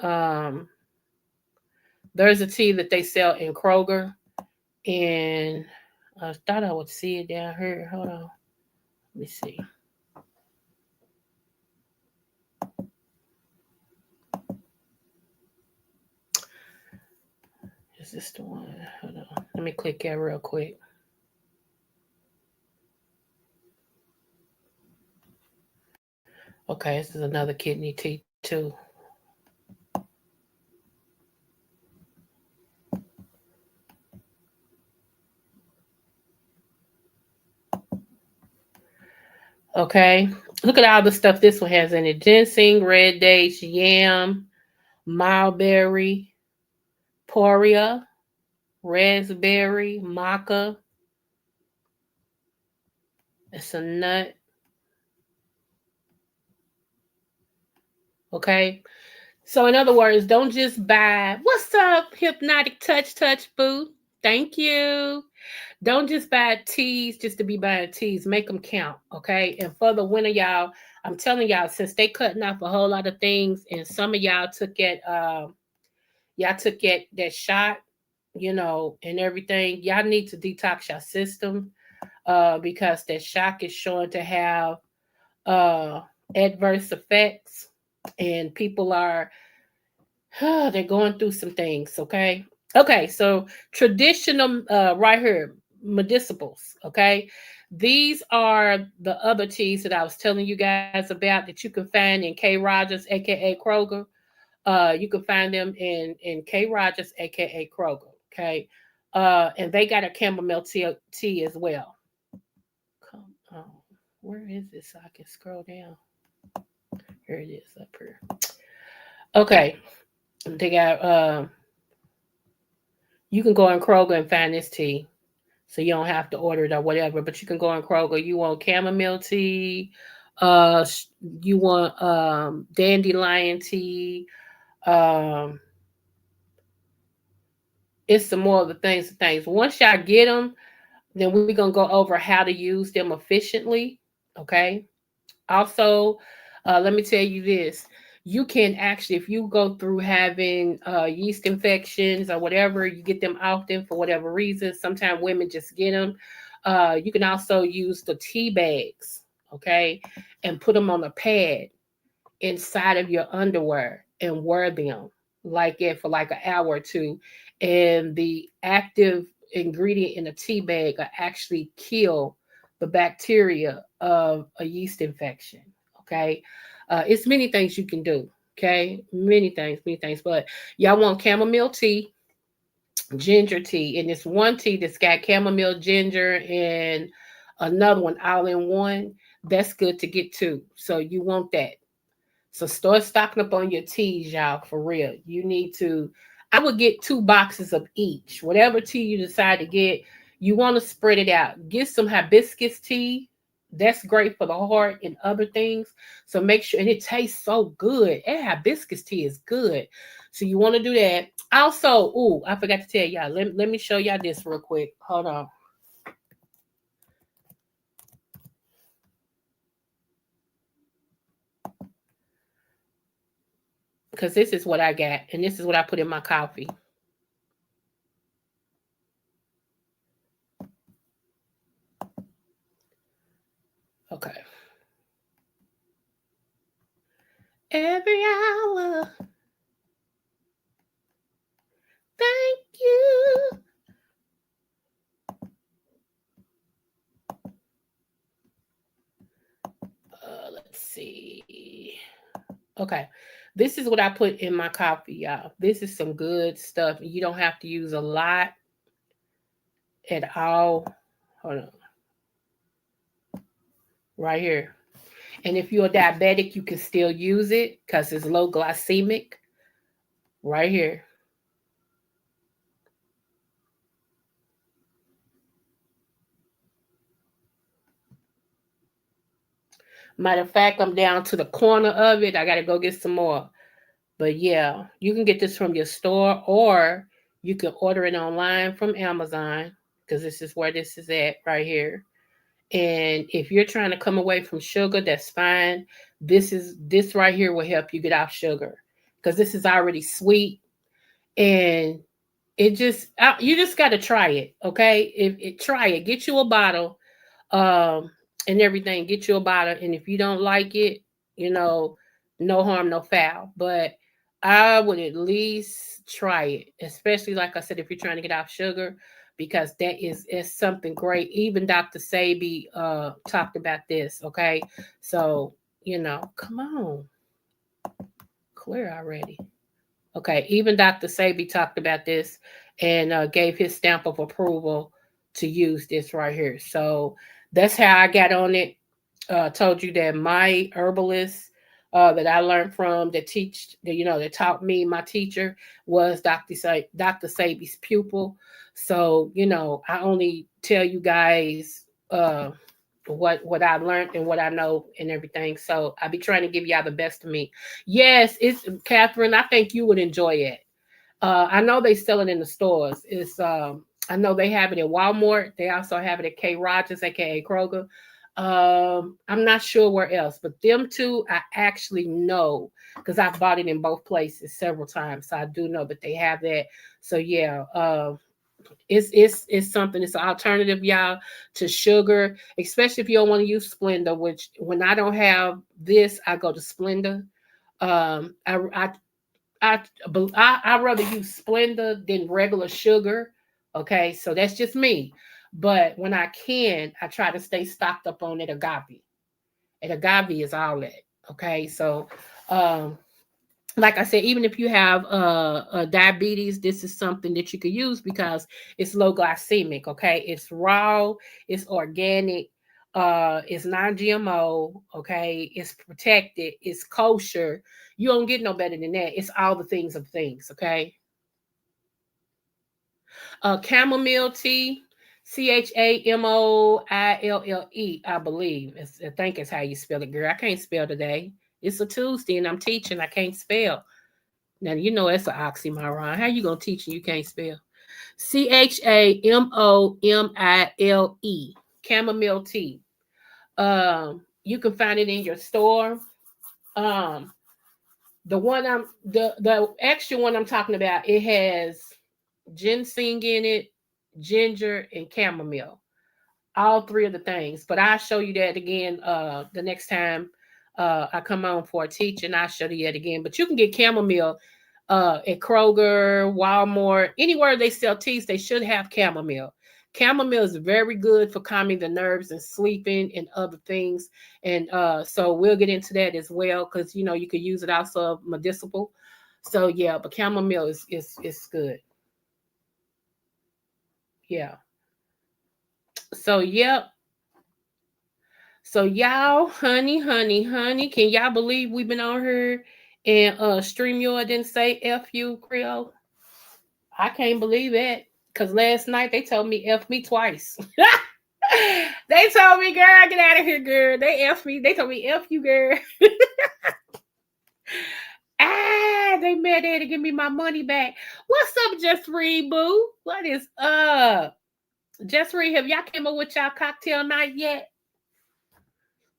there's a tea that they sell in Kroger, and I thought I would see it down here. Hold on, let me see. Is this the one? Hold on. Let me click it real quick. Okay, this is another kidney tea too. Okay, look at all the stuff this one has in it: ginseng, red dates, yam, mulberry, poria, raspberry, maca. It's a nut. Okay, So in other words, don't just buy, what's up, hypnotic touch boo. Thank you. Don't just buy teas just to be buying teas. Make them count, okay? And for the winter, y'all, I'm telling y'all, since they cutting off a whole lot of things, and some of y'all took it that shot, and everything. Y'all need to detox your system, because that shock is showing to have uh, adverse effects, and people are they're going through some things. Okay, so traditional, right here, medicinals. Okay, these are the other teas that I was telling you guys about that you can find in K Rogers, aka Kroger. You can find them in K Rogers, aka Kroger. Okay, and they got a chamomile tea as well. Come on, where is this? So I can scroll down. Here it is up here. Okay, they got you can go in Kroger and find this tea. So you don't have to order it or whatever, but you can go in Kroger. You want chamomile tea, uh you want dandelion tea, um it's some more of the things. Once y'all get them, then we're gonna go over how to use them efficiently. Okay. Also, let me tell you this. You can actually, if you go through having yeast infections or whatever, you get them often for whatever reason. Sometimes women just get them. You can also use the tea bags, okay, and put them on a pad inside of your underwear and wear them like it for like an hour or two. And the active ingredient in a tea bag will actually kill the bacteria of a yeast infection. Okay. It's many things you can do. Okay. Many things. But y'all want chamomile tea, ginger tea, and this one tea that's got chamomile, ginger, and another one all in one. That's good to get too. So you want that. So start stocking up on your teas, y'all, for real. You need to, I would get 2 boxes of each. Whatever tea you decide to get, you want to spread it out. Get some hibiscus tea. That's great for the heart and other things. So make sure, and it tastes so good. And hibiscus tea is good. So you want to do that. Also, I forgot to tell y'all. Let me show y'all this real quick. Hold on. Because this is what I got, and this is what I put in my coffee. Okay. Every hour. Thank you. Let's see. Okay. This is what I put in my coffee, y'all. This is some good stuff. You don't have to use a lot at all. Hold on. Right here. And if you're diabetic, you can still use it because it's low glycemic. Right here. Matter of fact, I'm down to the corner of it. I got to go get some more. But yeah, you can get this from your store, or you can order it online from Amazon, because this is where this is at right here. And if you're trying to come away from sugar, that's fine. This right here will help you get off sugar, because this is already sweet, and you just got to try it. Okay. Try it, get you a bottle, um, and everything. Get you a bottle, and if you don't like it, you know, no harm, no foul. But I would at least try it, especially like I said, if you're trying to get off sugar, because that is something great. Even Dr. Sabi talked about this. Okay, so come on, clear already. Okay, even Dr. Sabi talked about this and gave his stamp of approval to use this right here. So that's how I got on it. Told you that my herbalist that I learned from, that taught me, my teacher was Dr. Sabi's pupil. So I only tell you guys what I learned and what I know and everything. So I be trying to give y'all the best of me. Yes, it's Catherine. I think you would enjoy it. I know they sell it in the stores. It's I know they have it at Walmart. They also have it at K. Rogers, aka Kroger. I'm not sure where else, but them two I actually know because I've bought it in both places several times. So I do know that they have that. So yeah, it's something. It's an alternative, y'all, to sugar, especially if you don't want to use Splenda. Which when I don't have this, I go to Splenda. Um, I I I rather use Splenda than regular sugar. Okay, so that's just me. But when I can, I try to stay stocked up on it agave. And agave is all that. Okay, so um, like I said, even if you have diabetes, this is something that you could use because it's low glycemic. Okay, it's raw, it's organic, it's non-GMO. Okay, it's protected, it's kosher. You don't get no better than that. It's all the things of things. Okay, chamomile tea. Chamomille, I believe. I think it's how you spell it, girl. I can't spell today. It's a Tuesday and I'm teaching. I can't spell. Now you know it's an oxymoron. How you gonna teach and you can't spell? Chamomile. Chamomile tea. You can find it in your store. Um, the extra one I'm talking about, it has ginseng in it, ginger, and chamomile. All three of the things. But I'll show you that again the next time I come on for a teaching. I'll show you that again. But you can get chamomile at Kroger, Walmart, anywhere they sell teas, they should have chamomile. Chamomile is very good for calming the nerves and sleeping and other things. And so we'll get into that as well because you know you could use it also medicinal. So yeah, but chamomile is good. Yeah. So yep. So y'all, honey, can y'all believe we've been on here and StreamYard didn't say F you, Creole? I can't believe it. Cause last night they told me F me twice. They told me, girl, get out of here, girl. They F me. They told me F you, girl. They mad at to give me my money back. What's up, Just Reed Boo? What is up? Just Reed, have y'all came up with y'all cocktail night yet?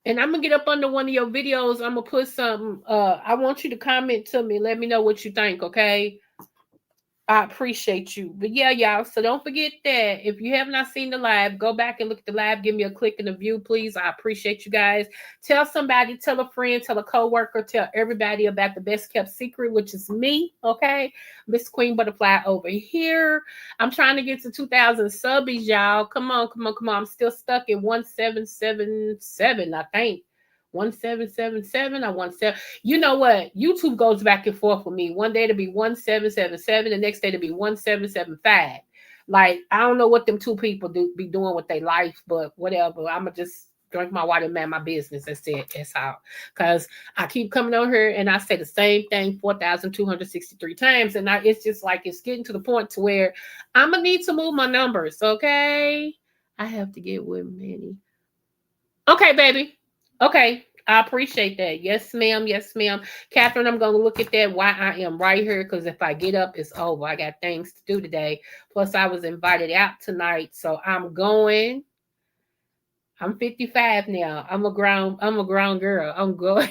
And I'm gonna get up under one of your videos. I'm gonna put something. I want you to comment to me. Let me know what you think, okay? I appreciate you. But yeah, y'all. So don't forget that if you have not seen the live, go back and look at the live. Give me a click and a view, please. I appreciate you guys. Tell somebody, tell a friend, tell a coworker, tell everybody about the best kept secret, which is me. Okay, Miss Queen Butterfly over here. I'm trying to get to 2,000 subbies, y'all. Come on. I'm still stuck at 1777, I think. 1777 or 17. You know what? YouTube goes back and forth with me. One day it'll be 1777, the next day it'll be 1775. Like I don't know what them two people be doing with their life, but whatever. I'ma just drink my water and man my business. That's it. That's how. Cause I keep coming on here and I say the same thing 4,263 times, and it's just like it's getting to the point to where I'm gonna need to move my numbers. Okay, I have to get with many. Okay, baby. Okay. I appreciate that. Yes, ma'am. Yes, ma'am. Catherine, I'm going to look at that while I am right here because if I get up, it's over. I got things to do today. Plus, I was invited out tonight. So I'm going. I'm 55 now. I'm a grown girl. I'm going.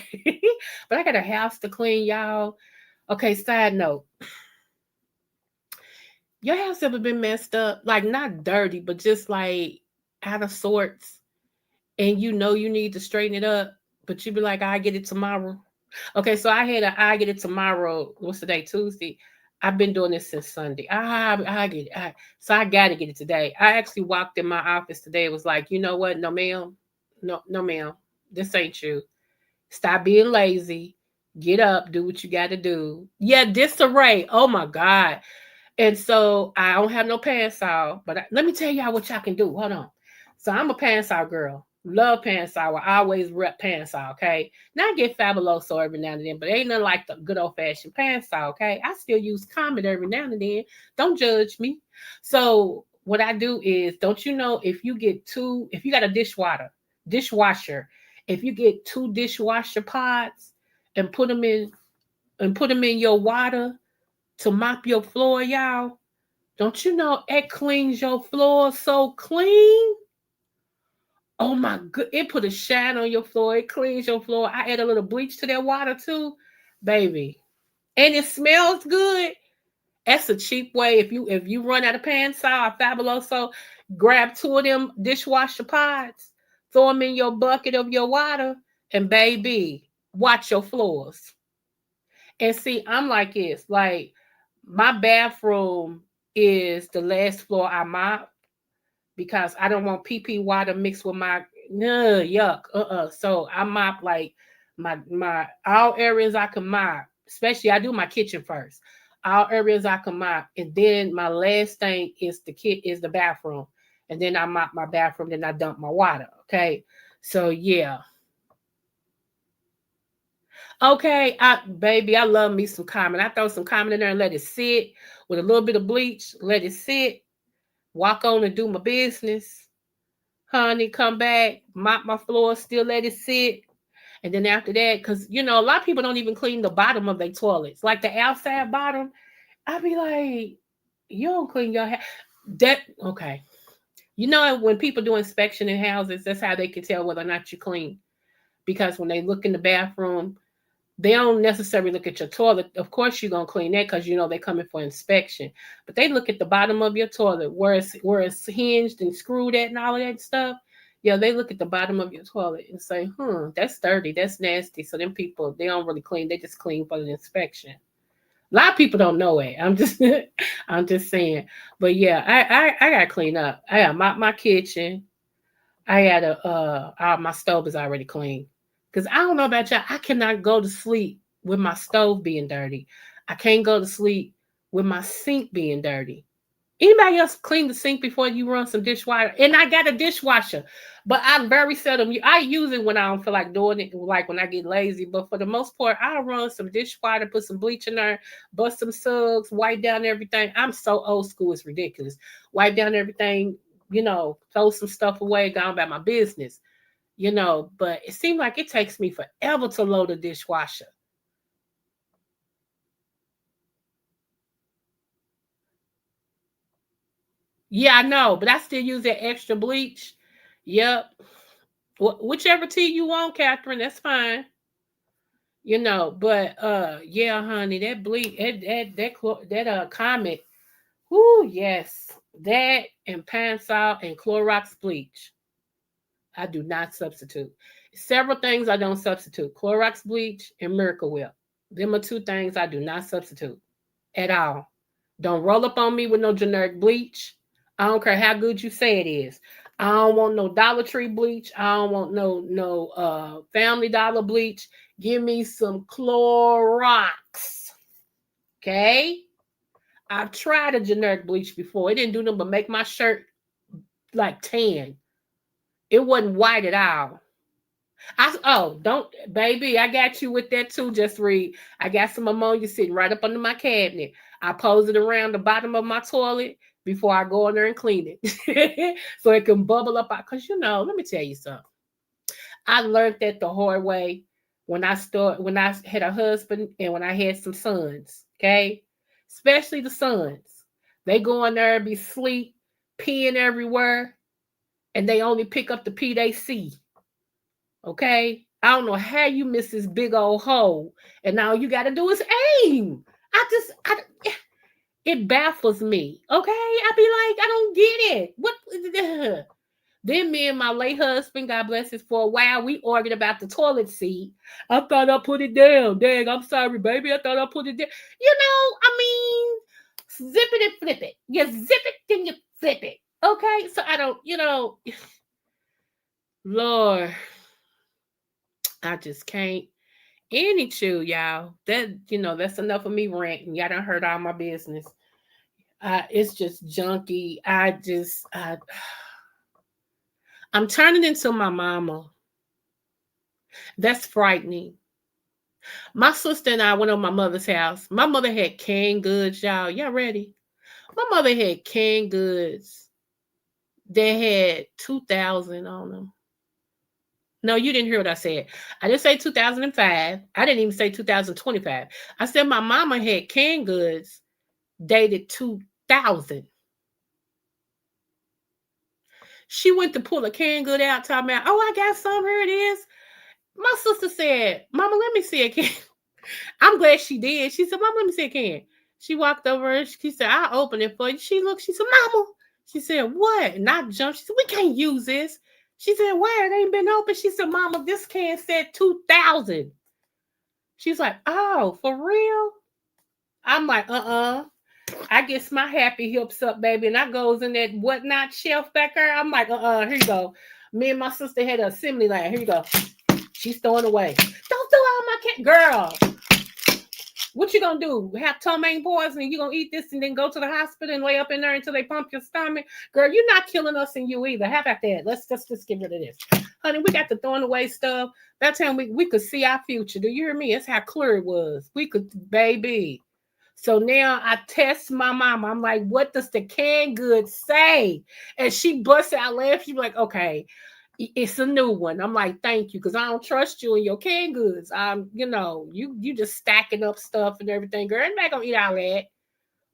But I got a house to clean, y'all. Okay, side note. Your house ever been messed up? Like not dirty, but just like out of sorts. And you know you need to straighten it up, but you be like, I get it tomorrow. Okay, so I had a I get it tomorrow. What's the day? Tuesday. I've been doing this since Sunday. I get it. So I got to get it today. I actually walked in my office today. It was like, you know what? No, ma'am. No, ma'am. This ain't you. Stop being lazy. Get up. Do what you got to do. Yeah, disarray. Oh my God. And so I don't have no pants-out, but let me tell y'all what y'all can do. Hold on. So I'm a pants-out girl. Love pants-out. I always rep pants-out, okay? Now I get fabuloso every now and then, but ain't nothing like the good old-fashioned pants-out, okay? I still use Comet every now and then. Don't judge me. So what I do is, don't you know, if you got a dishwater, dishwasher. If you get 2 dishwasher pods and put them in your water to mop your floor, y'all, don't you know it cleans your floor so clean? Oh my good, it put a shine on your floor. It cleans your floor. I add a little bleach to that water too, baby, and it smells good. That's a cheap way. If you run out of Pansol or Fabuloso, grab 2 of them dishwasher pods, throw them in your bucket of your water, and baby, watch your floors. And see, I'm like this. Like my bathroom is the last floor I mop because I don't want pee water mixed with my yuck. So I mop like my all areas I can mop. Especially I do my kitchen first. All areas I can mop, and then my last thing is the bathroom, and then I mop my bathroom. Then I dump my water. Okay, so yeah. Okay, baby, I love me some Carmen. I throw some Carmen in there and let it sit with a little bit of bleach. Let it sit. Walk on and do my business. Honey, come back, mop my floor, still let it sit. And then after that, because a lot of people don't even clean the bottom of their toilets, like the outside bottom. I'd be like, you don't clean your house. That okay. When people do inspection in houses, that's how they can tell whether or not you clean. Because when they look in the bathroom, they don't necessarily look at your toilet. Of course, you're gonna clean that because they're coming for inspection. But they look at the bottom of your toilet where it's hinged and screwed at and all of that stuff. Yeah, they look at the bottom of your toilet and say, that's dirty, that's nasty. So them people, they don't really clean, they just clean for the inspection. A lot of people don't know it. I'm just saying. But yeah, I gotta clean up. I got my kitchen. I gotta my stove is already clean. Because I don't know about y'all, I cannot go to sleep with my stove being dirty. I can't go to sleep with my sink being dirty. Anybody else clean the sink before you run some dishwasher? And I got a dishwasher, but I very seldom. I use it when I don't feel like doing it, like when I get lazy. But for the most part, I run some dishwasher, put some bleach in there, bust some suds, wipe down everything. I'm so old school, it's ridiculous. Wipe down everything, throw some stuff away, go about my business. But it seems like it takes me forever to load a dishwasher. Yeah, I know, but I still use that extra bleach. Yep. Whichever tea you want, Catherine, that's fine. But yeah, honey, that bleach, that comment. Whoo, yes. That and Pine-Sol and Clorox bleach. I do not substitute. Several things I don't substitute. Clorox bleach and Miracle Whip. Them are 2 things I do not substitute at all. Don't roll up on me with no generic bleach. I don't care how good you say it is. I don't want no Dollar Tree bleach. I don't want no Family Dollar bleach. Give me some Clorox. Okay? I've tried a generic bleach before. It didn't do nothing but make my shirt like tan. It wasn't white at all. Don't, baby, I got you with that too. Just read. I got some ammonia sitting right up under my cabinet. I pose it around the bottom of my toilet before I go in there and clean it. So it can bubble up out. Because let me tell you something. I learned that the hard way when I had a husband and when I had some sons. Okay. Especially the sons. They go in there and be sleep, peeing everywhere, and they only pick up the pee they see. Okay? I don't know how you miss this big old hole, and all you got to do is aim. It baffles me. Okay? I be like, I don't get it. What? Then me and my late husband, God bless him, for a while, we argued about the toilet seat. I thought I put it down. Dang, I'm sorry, baby. I thought I put it down. Zip it and flip it. You zip it, then you flip it. Okay? So I don't, Lord, I just can't. Any chew, y'all. That's enough of me ranting. Y'all done heard all my business. It's just junky. I'm turning into my mama. That's frightening. My sister and I went on my mother's house. My mother had canned goods, y'all. Y'all ready? My mother had canned goods. They had 2,000 on them. No, you didn't hear what I said. I didn't say 2005. I didn't even say 2025. I said my mama had canned goods dated 2000. She went to pull a canned good out, talking about, oh, I got some, here it is. My sister said, Mama, let me see a can. I'm glad she did. She said, Mama, let me see a can. She walked over and she said, I'll open it for you. She looked, she said, Mama. She said, what? And I jumped. She said, we can't use this. She said, why? It ain't been open. She said, Mama, this can said 2000. She's like, oh, for real? I'm like, I gets my happy hips up, baby, and I goes in that whatnot shelf back there. I'm like, here you go. Me and my sister had an assembly line. Here you go. She's throwing away. Don't throw all my can, girl. What you gonna do? Have ptomaine poisoning? You gonna eat this and then go to the hospital and lay up in there until they pump your stomach? Girl, you're not killing us and you either. How about that? Let's just get rid of this. Honey, we got the throwing away stuff. That time we could see our future. Do you hear me? That's how clear it was. We could, baby. So now I test my mom. I'm like, what does the canned goods say? And she busts out laughing. She's like, okay, it's a new one. I'm like, thank you, because I don't trust you and your canned goods. You just stacking up stuff and everything. Girl, I'm not gonna eat all that.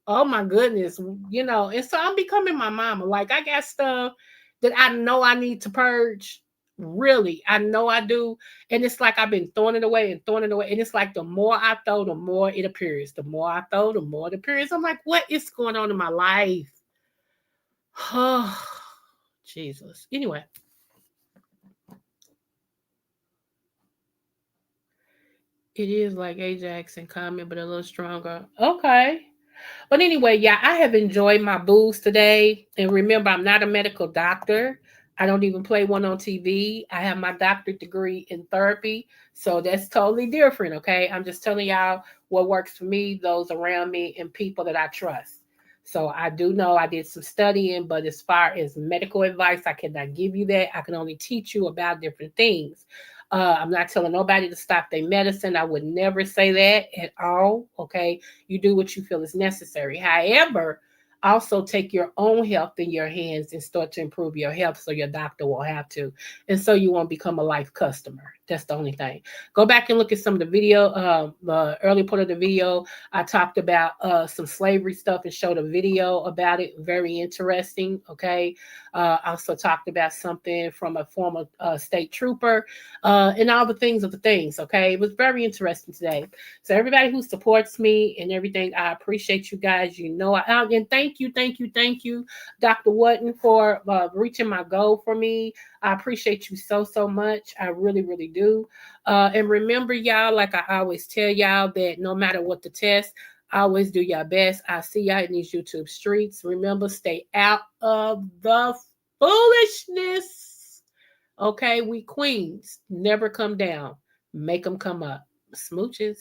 Oh my goodness, and so I'm becoming my mama. Like, I got stuff that I know I need to purge. Really, I know I do. And it's like I've been throwing it away and throwing it away. And it's like the more I throw, the more it appears. The more I throw, the more it appears. I'm like, what is going on in my life? Oh, Jesus. Anyway. It is like Ajax and Common, but a little stronger. Okay. But anyway, yeah, I have enjoyed my booze today. And remember, I'm not a medical doctor. I don't even play one on TV. I have my doctorate degree in therapy. So that's totally different. Okay. I'm just telling y'all what works for me, those around me, and people that I trust. So I do know I did some studying, but as far as medical advice, I cannot give you that. I can only teach you about different things. I'm not telling nobody to stop their medicine. I would never say that at all. Okay. You do what you feel is necessary. However, also take your own health in your hands and start to improve your health so your doctor won't have to. And so you won't become a life customer. That's the only thing. Go back and look at some of the video, the early part of the video. I talked about some slavery stuff and showed a video about it. Very interesting. Okay. Also talked about something from a former state trooper and all the things of the things. Okay. It was very interesting today. So everybody who supports me and everything, I appreciate you guys. And thank you, Dr. Wotton, for reaching my goal for me. I appreciate you so much. I really, really do. And remember, y'all, like I always tell y'all, that no matter what the test, always do your best. I see y'all in these YouTube streets. Remember, stay out of the foolishness. Okay, we queens never come down. Make them come up. Smooches.